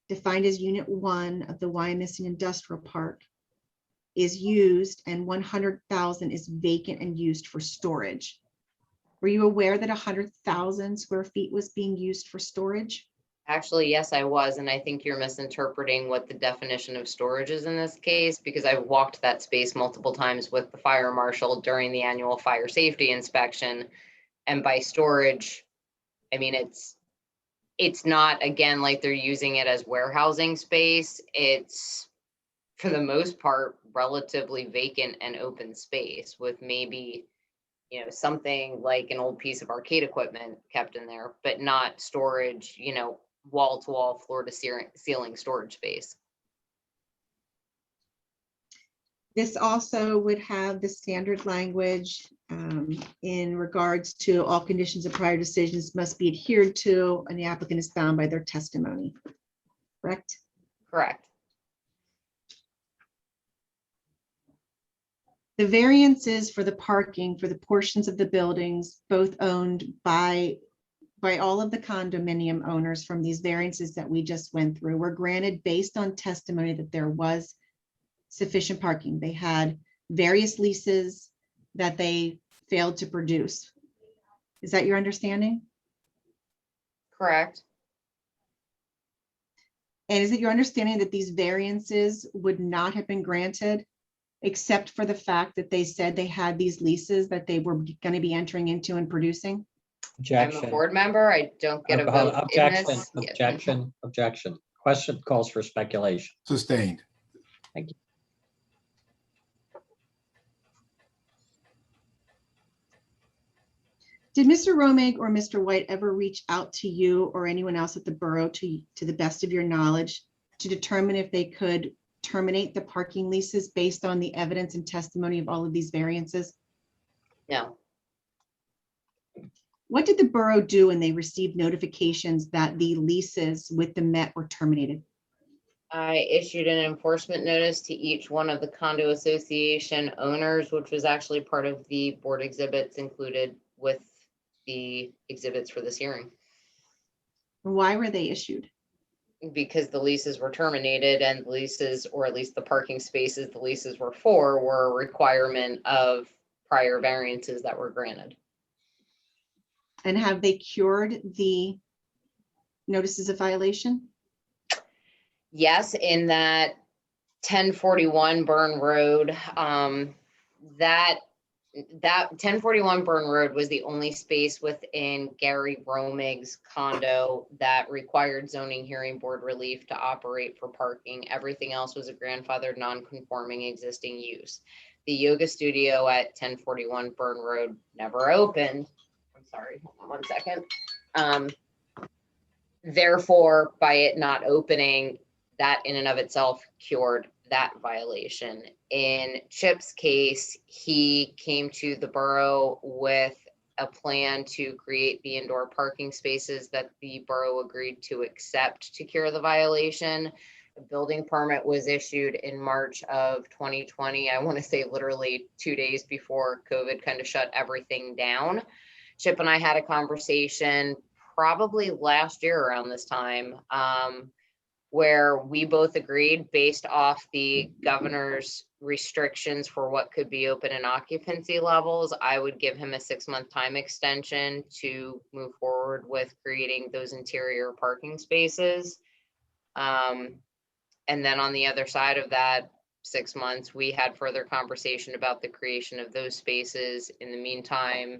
defined as Unit 1 of the Wyomissing Industrial Park is used, and 100,000 is vacant and used for storage. Were you aware that 100,000 square feet was being used for storage? Actually, yes, I was, and I think you're misinterpreting what the definition of storage is in this case, because I've walked that space multiple times with the fire marshal during the annual fire safety inspection. And by storage, I mean, it's not, again, like they're using it as warehousing space. It's, for the most part, relatively vacant and open space with maybe, something like an old piece of arcade equipment kept in there, but not storage, wall to wall, floor to ceiling storage space. This also would have the standard language in regards to all conditions of prior decisions must be adhered to, and the applicant is bound by their testimony. Correct? Correct. The variances for the parking for the portions of the buildings, both owned by all of the condominium owners from these variances that we just went through, were granted based on testimony that there was sufficient parking. They had various leases that they failed to produce. Is that your understanding? Correct. And is it your understanding that these variances would not have been granted except for the fact that they said they had these leases that they were going to be entering into and producing? I'm a Objection. board member. I don't get a vote in Objection, this. objection, objection. Question calls for speculation. Sustained. Thank you. Did Mr. Romig or Mr. White ever reach out to you or anyone else at the borough to the best of your knowledge to determine if they could terminate the parking leases based on the evidence and testimony of all of these variances? No. What did the borough do when they received notifications that the leases with the Met were terminated? I issued an enforcement notice to each one of the condo association owners, which was actually part of the board exhibits included with the exhibits for this hearing. Why were they issued? Because the leases were terminated, and the leases, or at least the parking spaces the leases were for, were a requirement of prior variances that were granted. And have they cured the notices of violation? Yes, in that 1041 Bern Road, that 1041 Bern Road was the only space within Gary Romig's condo that required zoning hearing board relief to operate for parking. Everything else was a grandfathered non-conforming existing use. The yoga studio at 1041 Bern Road never opened. I'm sorry, hold on 1 second. Therefore, by it not opening, that in and of itself cured that violation. In Chip's case, he came to the borough with a plan to create the indoor parking spaces that the borough agreed to accept to cure the violation. A building permit was issued in March of 2020. I want to say literally 2 days before COVID kind of shut everything down. Chip and I had a conversation probably last year around this time, where we both agreed, based off the governor's restrictions for what could be open and occupancy levels, I would give him a 6-month time extension to move forward with creating those interior parking spaces. And then on the other side of that 6 months, we had further conversation about the creation of those spaces. In the meantime,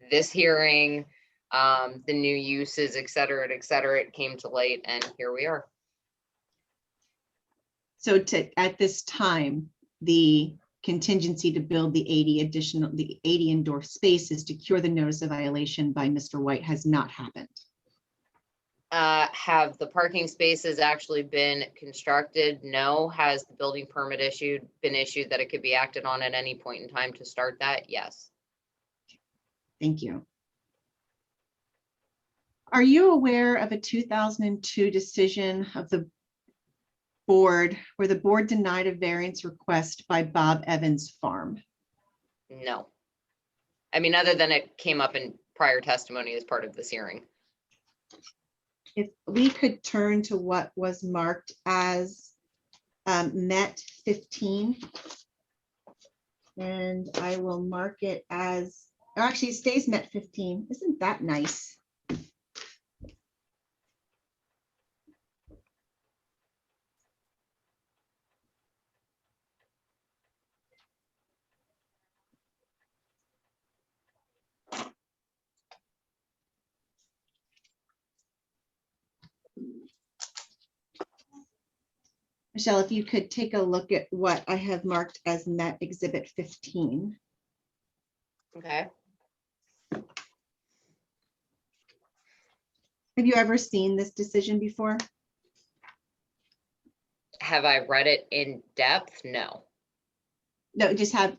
this hearing, the new uses, et cetera, it came to light, and here we are. So at this time, the contingency to build the 80 indoor spaces to cure the notice of violation by Mr. White has not happened. Have the parking spaces actually been constructed? No. Has the building permit been issued that it could be acted on at any point in time to start that? Yes. Thank you. Are you aware of a 2002 decision of the board where the board denied a variance request by Bob Evans Farm? No. I mean, other than it came up in prior testimony as part of this hearing. If we could turn to what was marked as MET 15. And I will mark it as, actually it stays MET 15. Isn't that nice? Michelle, if you could take a look at what I have marked as MET Exhibit 15. Okay. Have you ever seen this decision before? Have I read it in depth? No. No, just have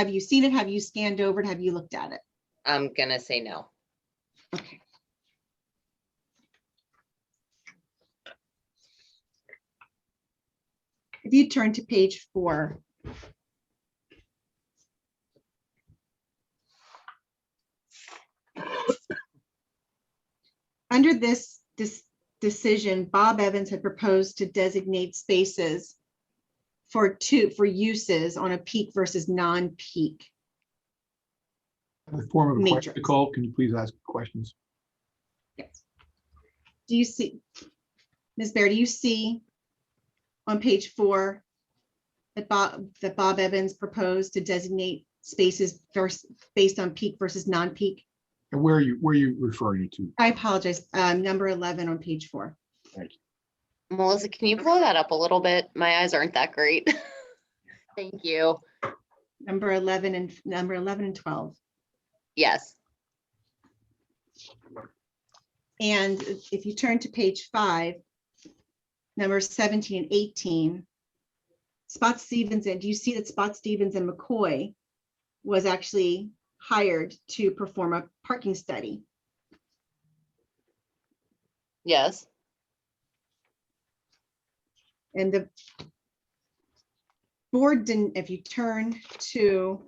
you seen it? Have you scanned over it? Have you looked at it? I'm gonna say no. Okay. If you turn to page 4. Under this decision, Bob Evans had proposed to designate spaces for uses on a peak versus non-peak. In the form of a question, Matrix. Nicole, can you please ask questions? Yes. Do you see, Ms. Baer, do you see on page 4 that Bob Evans proposed to designate spaces based on peak versus non-peak? And where are you referring to? I apologize. Number 11 on page 4. Thank you. Melissa, can you blow that up a little bit? My eyes aren't that great. Thank you. Number 11 and 12. Yes. And if you turn to page 5, numbers 17 and 18, Spot Stevens, and do you see that Spot Stevens and McCoy was actually hired to perform a parking study? Yes. And the board didn't, if you turn to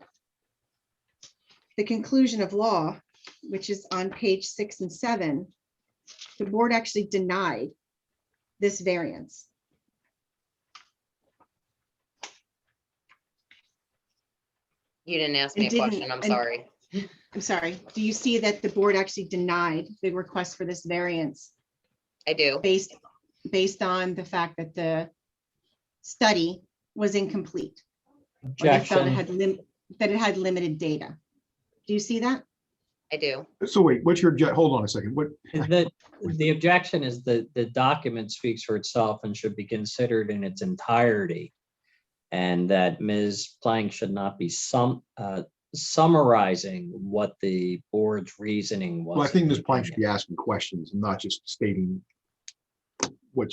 the conclusion of law, which is on page 6 and 7, the board actually denied this variance. You didn't ask me a question. I'm sorry. I'm sorry. Do you see that the board actually denied the request for this variance I do. based on the fact that the study was incomplete? Or they felt Objection. that it had limited data. Do you see that? I do. So wait, what's your hold on a second. What? The objection is that the document speaks for itself and should be considered in its entirety. And that Ms. Plank should not be summarizing what the board's reasoning was. Well, I think in Ms. the Plank should opinion. be asking questions and not just stating what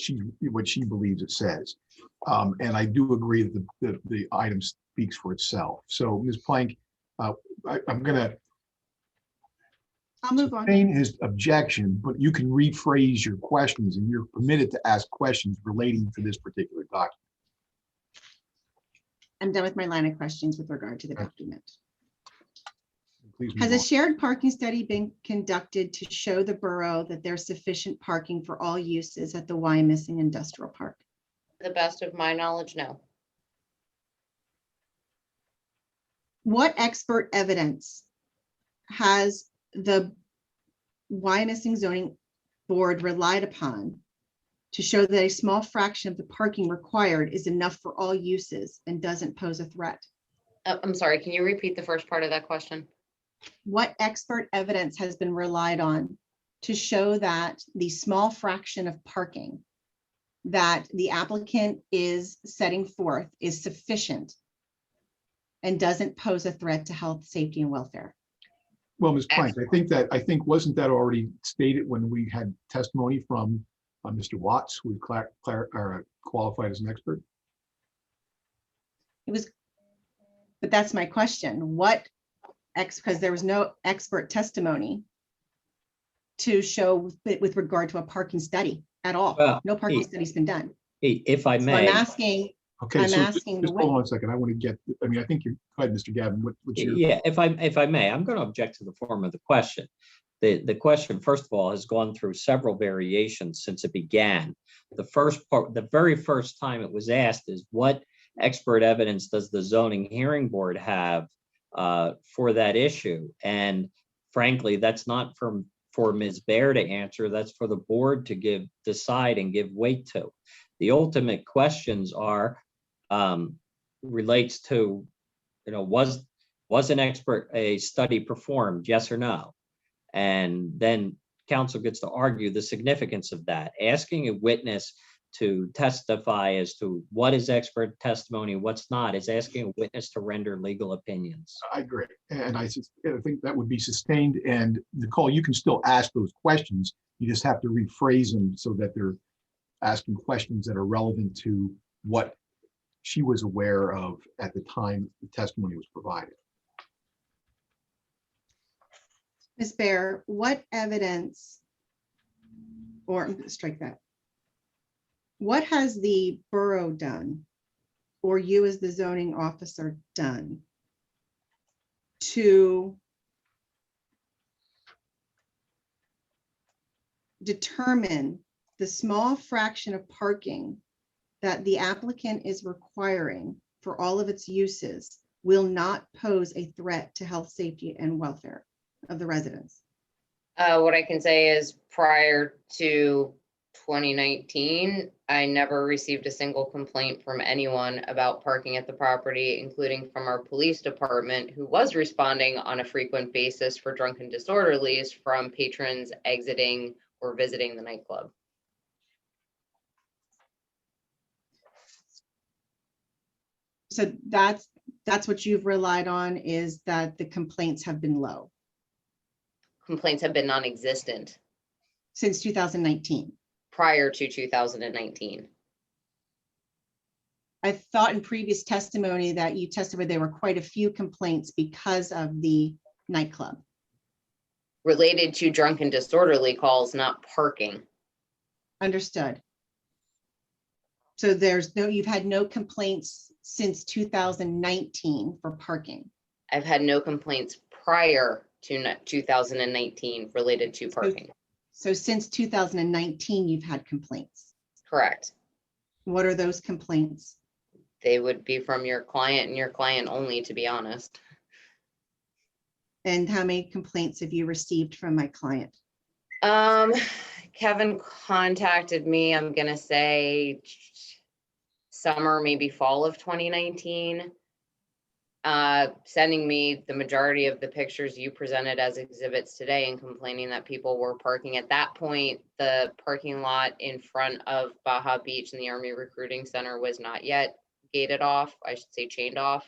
she believes it says. And I do agree that the item speaks for itself. So Ms. Plank, I'm gonna I'll move on. sustain his objection, but you can rephrase your questions and you're permitted to ask questions relating to this particular document. I'm done with my line of questions with regard to the document. Please Has move a on. shared parking study been conducted to show the borough that there's sufficient parking for all uses at the Wyomissing Industrial Park? To the best of my knowledge, no. What expert evidence has the Wyomissing zoning board relied upon to show that a small fraction of the parking required is enough for all uses and doesn't pose a threat? I'm sorry, can you repeat the first part of that question? What expert evidence has been relied on to show that the small fraction of parking that the applicant is setting forth is sufficient and doesn't pose a threat to health, safety, and welfare? Well, Ms. Plank, I think wasn't that already stated when we had testimony from Mr. Watts, who qualified as an expert? It was, but that's my question. What because there was no expert testimony to show with regard to a parking study at all. Well, No parking study's been done. If I So may. I'm asking, Okay, I'm so asking the just hold on witness. a second. I want to get, I mean, I think you're, go ahead, Mr. Gavin, what's your? Yeah, if I may, I'm going to object to the form of the question. The question, first of all, has gone through several variations since it began. The first part, the very first time it was asked is, what expert evidence does the zoning hearing board have for that issue? And frankly, that's not for Ms. Baer to answer. That's for the board to decide and give weight to. The ultimate questions are relates to, was an expert a study performed, yes or no? And then council gets to argue the significance of that. Asking a witness to testify as to what is expert testimony, what's not, is asking a witness to render legal opinions. I agree. And I think that would be sustained. And Nicole, you can still ask those questions. You just have to rephrase them so that they're asking questions that are relevant to what she was aware of at the time the testimony was provided. Ms. Baer, what evidence, or I'm gonna strike that. What has the borough done, or you as the zoning officer done, to determine the small fraction of parking that the applicant is requiring for all of its uses will not pose a threat to health, safety, and welfare of the residents? What I can say is prior to 2019, I never received a single complaint from anyone about parking at the property, including from our police department, who was responding on a frequent basis for drunken disorderlies from patrons exiting or visiting the nightclub. So that's what you've relied on, is that the complaints have been low Complaints have been non-existent since 2019. prior to 2019. I thought in previous testimony that you testified there were quite a few complaints because of the nightclub. Related to drunken disorderly calls, not parking. Understood. So you've had no complaints since 2019 for parking. I've had no complaints prior to 2019 related to parking. So since 2019, you've had complaints. Correct. What are those complaints? They would be from your client and your client only, to be honest. And how many complaints have you received from my client? Kevin contacted me, I'm gonna say summer, maybe fall of 2019. Sending me the majority of the pictures you presented as exhibits today and complaining that people were parking. At that point, the parking lot in front of Baja Beach and the Army Recruiting Center was not yet gated off, I should say chained off.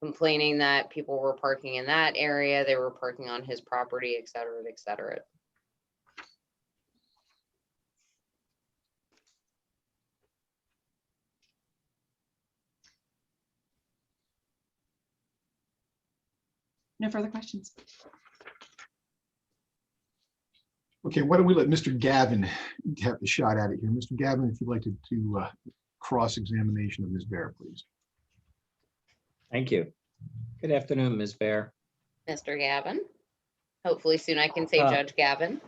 Complaining that people were parking in that area, they were parking on his property, et cetera, et cetera. No further questions. Okay, why don't we let Mr. Gavin have the shot at it here? Mr. Gavin, if you'd like to do cross-examination of Ms. Bear, please. Thank you. Good afternoon, Ms. Bear. Mr. Gavin. Hopefully soon I can say Uh, Judge Gavin.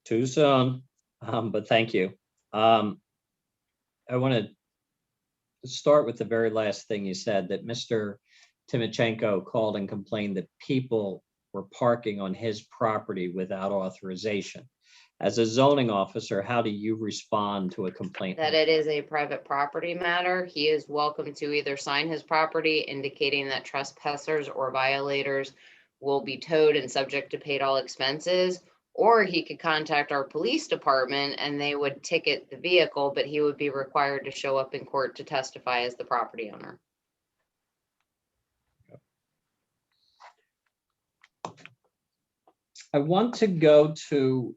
Too soon, but thank you. I want to start with the very last thing you said, that Mr. Timochenko called and complained that people were parking on his property without authorization. As a zoning officer, how do you respond to a complaint? That it is a private property matter. He is welcome to either sign his property indicating that trespassers or violators will be towed and subject to paid all expenses, or he could contact our police department and they would ticket the vehicle, but he would be required to show up in court to testify as the property owner. I want to go to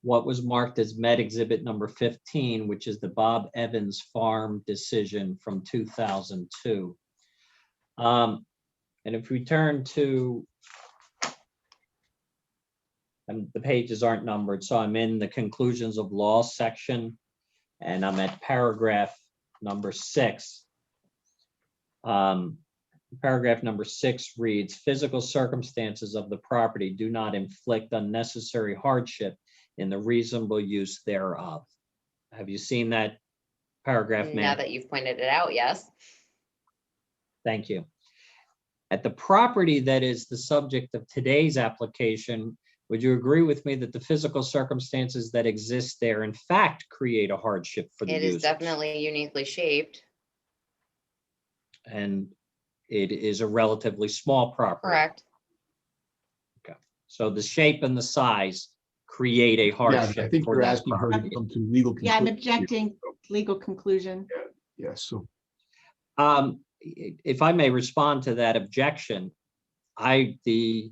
what was marked as Med Exhibit number 15, which is the Bob Evans Farm decision from 2002. And if we turn to, and the pages aren't numbered, so I'm in the conclusions of law section, and I'm at paragraph number 6. Paragraph number 6 reads, physical circumstances of the property do not inflict unnecessary hardship in the reasonable use thereof. Have you seen that paragraph, Now ma'am? that you've pointed it out, yes. Thank you. At the property that is the subject of today's application, would you agree with me that the physical circumstances that exist there in fact create a hardship for the It users? is definitely uniquely shaped. And it is a relatively small property. Correct. Okay. So the shape and the size create a Yeah, hardship. I think for you're that asking her to property. come to legal. Yeah, I'm conclusion. objecting legal conclusion. Yes, so If I may respond to that objection, the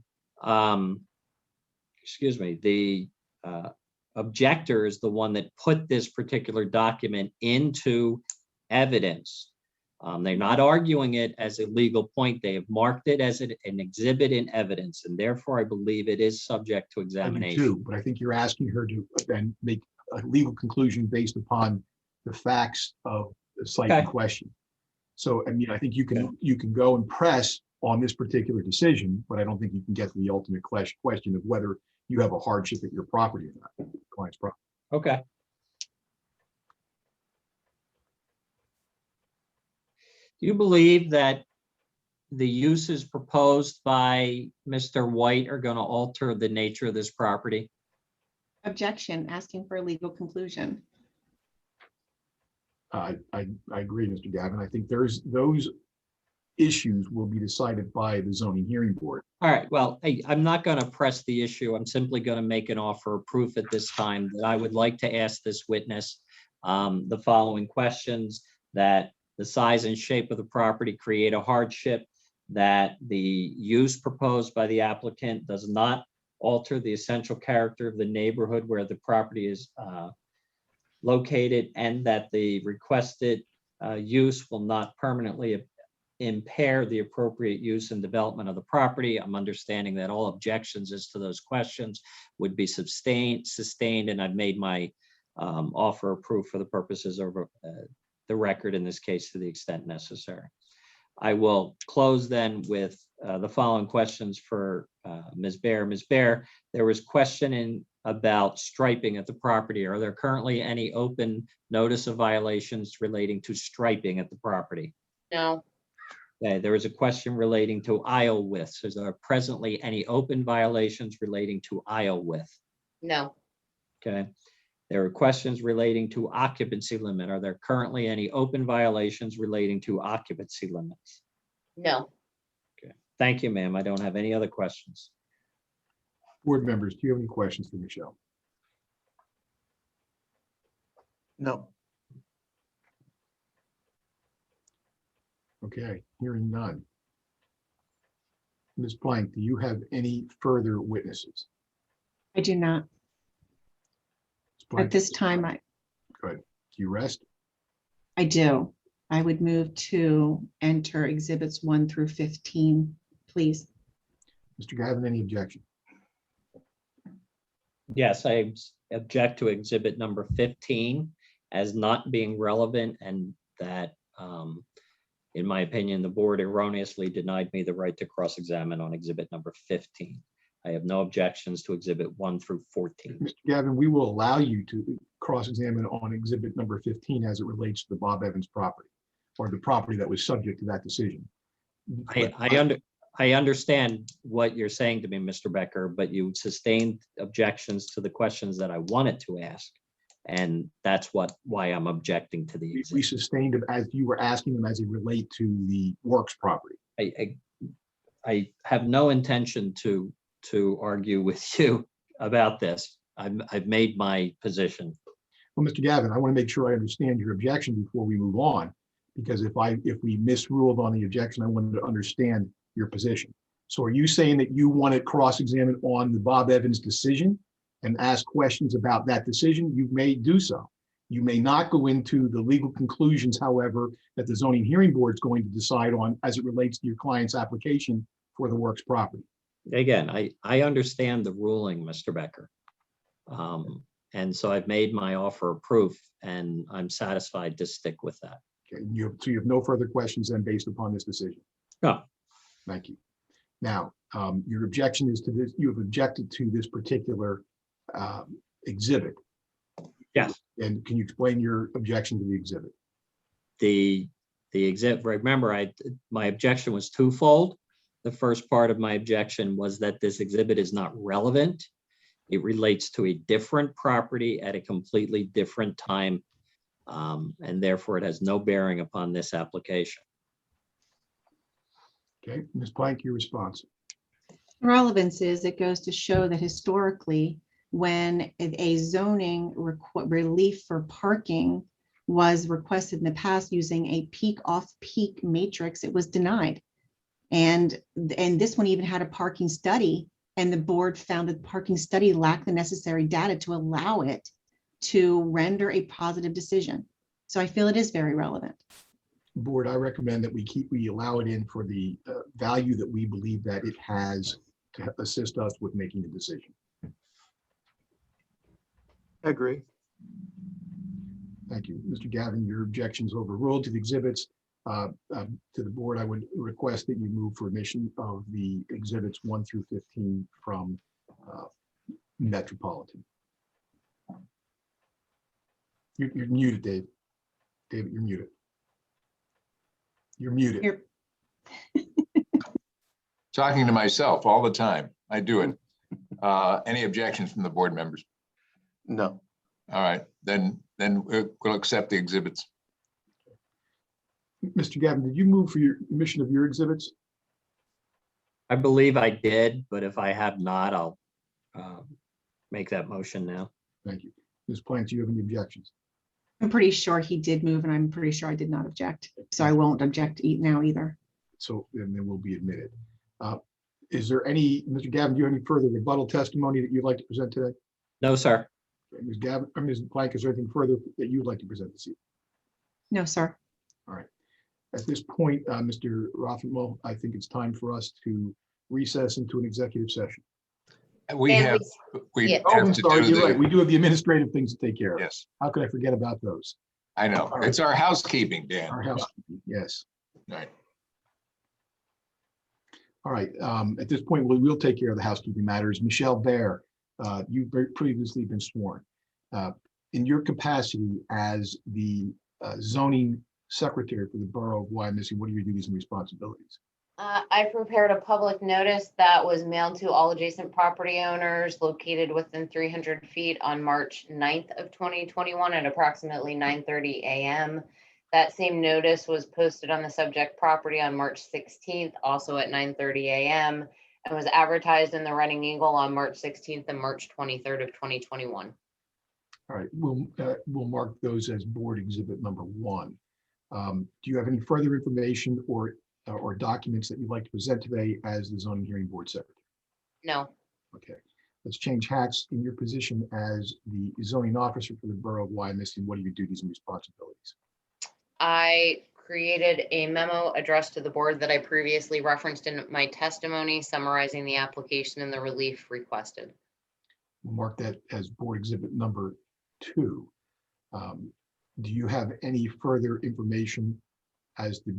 objector is the one that put this particular document into evidence. They're not arguing it as a legal point. They have marked it as an exhibit in evidence, and therefore I believe it is subject to I do examination. too, but I think you're asking her to then make a legal conclusion based upon the facts of the site in Okay. question. So, I mean, I think you can go and press on this particular decision, but I don't think you can get to the ultimate question of whether you have a hardship at your property or not, client's property. Okay. Do you believe that the uses proposed by Mr. White are going to alter the nature of this property? Objection, asking for a legal conclusion. I agree, Mr. Gavin. I think those issues will be decided by the zoning hearing board. All right, well, I'm not going to press the issue. I'm simply going to make an offer of proof at this time that I would like to ask this witness the following questions: that the size and shape of the property create a hardship, that the use proposed by the applicant does not alter the essential character of the neighborhood where the property is located, and that the requested use will not permanently impair the appropriate use and development of the property. I'm understanding that all objections as to those questions would be sustained, and I've made my offer of proof for the purposes of the record, in this case, to the extent necessary. I will close then with the following questions for Ms. Bear. Ms. Bear, there was questioning about striping at the property. Are there currently any open notice of violations relating to striping at the property? No. Okay, there is a question relating to aisle widths. Is there presently any open violations relating to aisle width? No. Okay. There are questions relating to occupancy limit. Are there currently any open violations relating to occupancy limits? No. Okay. Thank you, ma'am. I don't have any other questions. Board members, do you have any questions for Michelle? No. Okay, hearing none. Ms. Blank, do you have any further witnesses? I do not. Ms. Blank, At this time, Good. Do you rest? I do. I would move to enter exhibits 1 through 15, please. Mr. Gavin, any objection? Yes, I object to exhibit number 15 as not being relevant, and that, in my opinion, the board erroneously denied me the right to cross-examine on exhibit number 15. I have no objections to exhibit 1 through 14. Mr. Gavin, we will allow you to cross-examine on exhibit number 15 as it relates to the Bob Evans property, or the property that was subject to that decision. I understand what you're saying to me, Mr. Becker, but you sustained objections to the questions that I wanted to ask. And that's why I'm objecting to the We exhibit. sustained them as you were asking them as it relate to the works property. I have no intention to argue with you about this. I've made my position. Well, Mr. Gavin, I want to make sure I understand your objection before we move on, because if we misruled on the objection, I wanted to understand your position. So are you saying that you want to cross-examine on the Bob Evans decision and ask questions about that decision? You may do so. You may not go into the legal conclusions, however, that the zoning hearing board is going to decide on as it relates to your client's application for the works property. Again, I understand the ruling, Mr. Becker. And so I've made my offer of proof, and I'm satisfied to stick with that. Okay, so you have no further questions then based upon this decision? No. Thank you. Now, your objection is to this, you have objected to this particular exhibit. Yes. And can you explain your objection to the exhibit? The exhibit, remember, my objection was twofold. The first part of my objection was that this exhibit is not relevant. It relates to a different property at a completely different time, and therefore it has no bearing upon this application. Okay, Ms. Plank, your response. Relevance is it goes to show that historically, when a zoning relief for parking was requested in the past using a peak off-peak matrix, it was denied. And this one even had a parking study, and the board found that the parking study lacked the necessary data to allow it to render a positive decision. So I feel it is very relevant. Board, I recommend that we allow it in for the value that we believe that it has to assist us with making a decision. I agree. Thank you. Mr. Gavin, your objections overruled to the exhibits. To the board, I would request that you move for admission of the exhibits 1 through 15 from Metropolitan. You're muted, Dave. David, you're muted. You're muted. Here. Talking to myself all the time. I do it. Any objections from the board members? No. All right, then we'll accept the exhibits. Mr. Gavin, did you move for your admission of your exhibits? I believe I did, but if I have not, I'll make that motion now. Thank you. Ms. Plank, do you have any objections? I'm pretty sure he did move, and I'm pretty sure I did not object. So I won't object now either. So then will be admitted. Is there any, Mr. Gavin, do you have any further rebuttal testimony that you'd like to present today? No, sir. Ms. Gavin, or Ms. Plank, is there anything further that you'd like to present this evening? No, sir. All right. At this point, Mr. Rothenwell, I think it's time for us to recess into an executive session. We And have yeah. Oh, I'm to sorry, do you're right. the, We do have the administrative things to take care of. yes, How could I forget about those? I know. All right. It's our housekeeping, Dan. Our housekeeping, yes. Right. All right. At this point, we'll take care of the housekeeping matters. Michelle Bear, you've previously been sworn. In your capacity as the zoning secretary for the borough of Wyomissing, what are your duties and responsibilities? I prepared a public notice that was mailed to all adjacent property owners located within 300 feet on March 9th of 2021 at approximately 9:30 a.m. That same notice was posted on the subject property on March 16th, also at 9:30 a.m. and was advertised in the Running Eagle on March 16th and March 23rd of 2021. All right, we'll mark those as board exhibit number 1. Do you have any further information or documents that you'd like to present today as the zoning hearing board secretary? No. Okay, let's change hats. In your position as the zoning officer for the borough of Wyomissing, what are your duties and responsibilities? I created a memo addressed to the board that I previously referenced in my testimony summarizing the application and the relief requested. We'll mark that as board exhibit number 2. Do you have any further information as the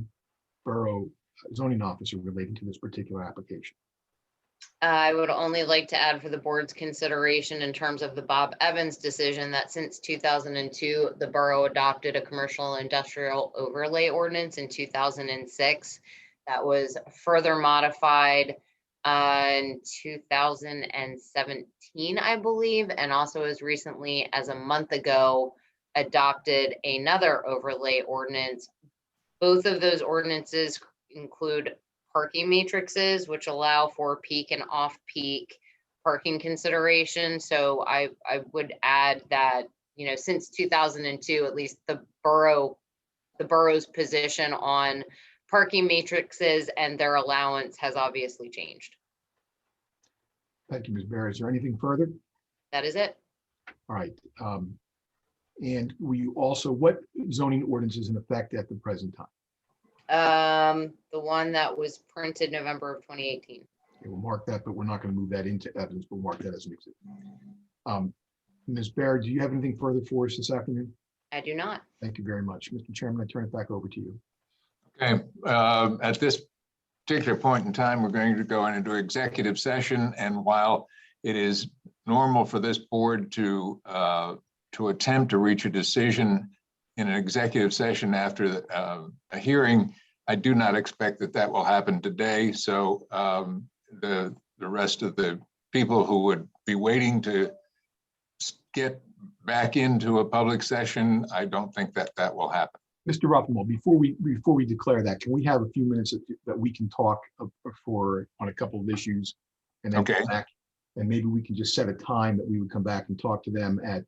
borough zoning officer relating to this particular application? I would only like to add for the board's consideration in terms of the Bob Evans decision that since 2002, the borough adopted a commercial and industrial overlay ordinance in 2006 that was further modified in 2017, I believe, and also as recently as a month ago, adopted another overlay ordinance. Both of those ordinances include parking matrices, which allow for peak and off-peak parking consideration. So I would add that, you know, since 2002, at least the borough's position on parking matrices and their allowance has obviously changed. Thank you, Ms. Barrett. Is there anything further? That is it. All right. And we also, what zoning ordinance is in effect at the present time? The one that was printed November of 2018. Okay, we'll mark that, but we're not going to move that into evidence. We'll mark that as an exhibit. Ms. Barrett, do you have anything further for us this afternoon? I do not. Thank you very much. Mr. Chairman, I turn it back over to you. Okay, at this particular point in time, we're going to go into executive session. And while it is normal for this board to attempt to reach a decision in an executive session after a hearing, I do not expect that that will happen today. So the rest of the people who would be waiting to get back into a public session, I don't think that that will happen. Mr. Ruffenwald, before we declare that, can we have a few minutes that we can talk on a couple of issues, and then come back, and maybe we can just set a time that we would come back and talk to them at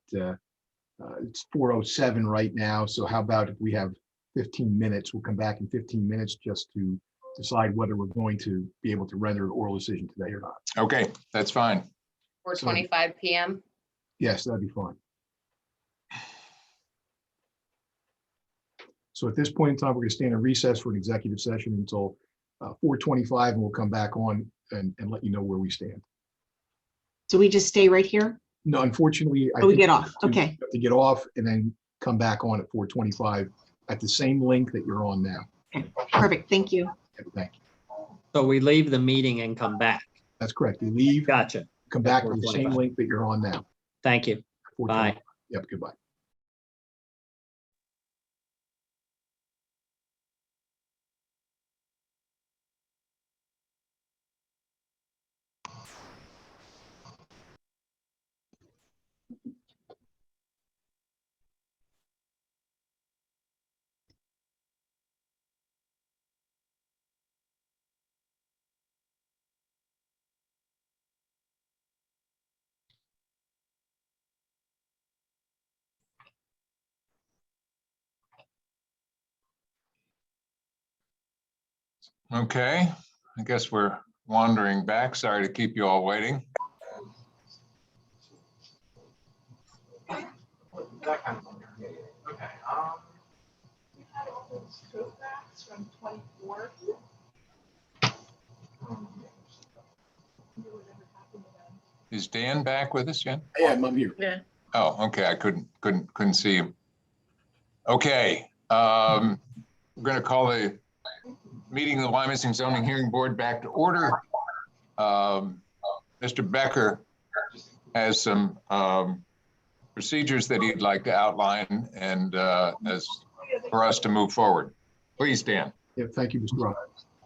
it's 4:07 right now. So how about if we have 15 minutes? We'll come back in 15 minutes just to decide whether we're going to be able to render an oral decision today or not. Okay, that's fine. 4:25 p.m. Yes, that'd be fine. So at this point in time, we're going to stand in recess for an executive session until 4:25, and we'll come back on and let you know where we stand. So we just stay right here? No, unfortunately, I Oh, we think get off. Okay. you have to get off and then come back on at 4:25 at the same link that you're on now. Okay. Perfect. Thank you. Thank you. So we leave the meeting and come back. That's correct. You leave, Gotcha. come back to the same link that you're on now. Thank you. 4:25. Bye. Yep, goodbye. Okay, I guess we're wandering back. Sorry to keep you all waiting. Is Dan back with us yet? Yeah, I'm here. Yeah. Oh, okay. I couldn't see him. Okay, we're going to call the meeting of the Wyomissing Zoning Hearing Board back to order. Mr. Becker has some procedures that he'd like to outline and as for us to move forward. Please, Dan. Yeah, thank you, Mr. Ruff.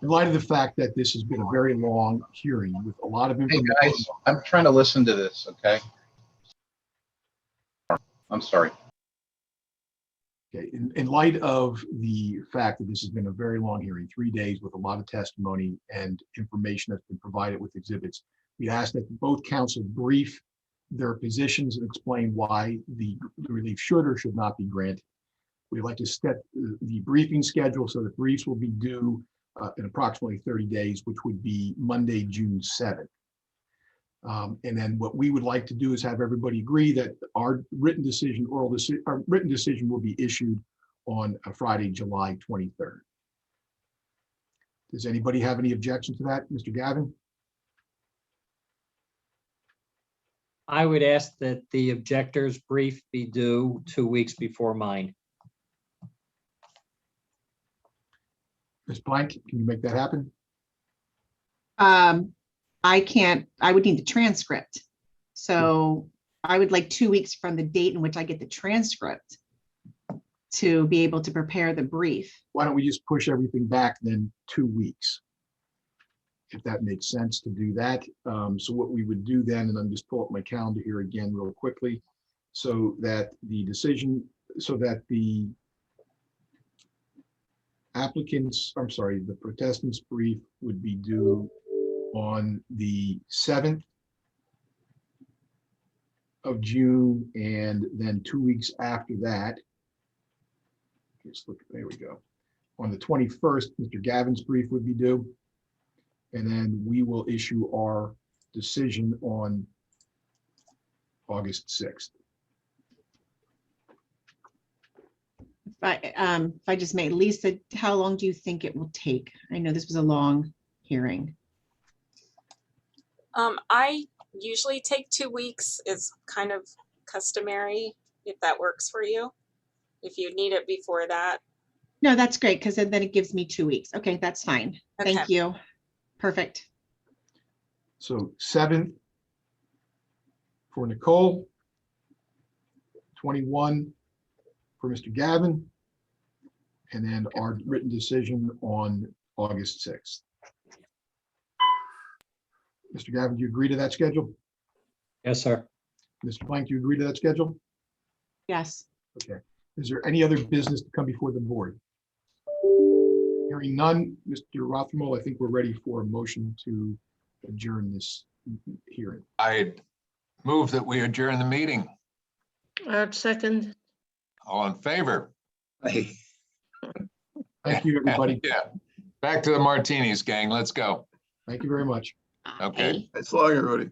In light of the fact that this has been a very long hearing with a lot of Hey information. guys, I'm trying to listen to this, okay? I'm sorry. Okay, in light of the fact that this has been a very long hearing, 3 days with a lot of testimony and information that's been provided with exhibits, we ask that both counsel brief their positions and explain why the relief should or should not be granted. We'd like to set the briefing schedule so that briefs will be due in approximately 30 days, which would be Monday, June 7th. And then what we would like to do is have everybody agree that our written decision, our written decision will be issued on a Friday, July 23rd. Does anybody have any objection to that? Mr. Gavin? I would ask that the objector's brief be due 2 weeks before mine. Ms. Blank, can you make that happen? I can't, I would need the transcript. So I would like 2 weeks from the date in which I get the transcript to be able to prepare the brief. Why don't we just push everything back then 2 weeks? If that makes sense to do that. So what we would do then, and I'm just pull up my calendar here again real quickly, so that the decision, so that the applicants, I'm sorry, the protestants brief would be due on the 7th of June, and then 2 weeks after that, just look, there we go. On the 21st, Mr. Gavin's brief would be due. And then we will issue our decision on August 6th. If I just may, Lisa, how long do you think it will take? I know this was a long hearing. I usually take 2 weeks. It's kind of customary, if that works for you. If you need it before that. No, that's great, because then it gives me 2 weeks. Okay, that's fine. Okay. Thank you. Perfect. So 7th for Nicole, 21 for Mr. Gavin, and then our written decision on August 6th. Mr. Gavin, do you agree to that schedule? Yes, sir. Mr. Blank, do you agree to that schedule? Yes. Okay. Is there any other business to come before the board? Hearing none, Mr. Rothermel, I think we're ready for a motion to adjourn this hearing. I move that we adjourn the meeting. I'd second. All in favor? Thank you, everybody. Yeah. Back to the martinis, gang. Let's go. Thank you very much. Okay. Bye. That's long, everybody.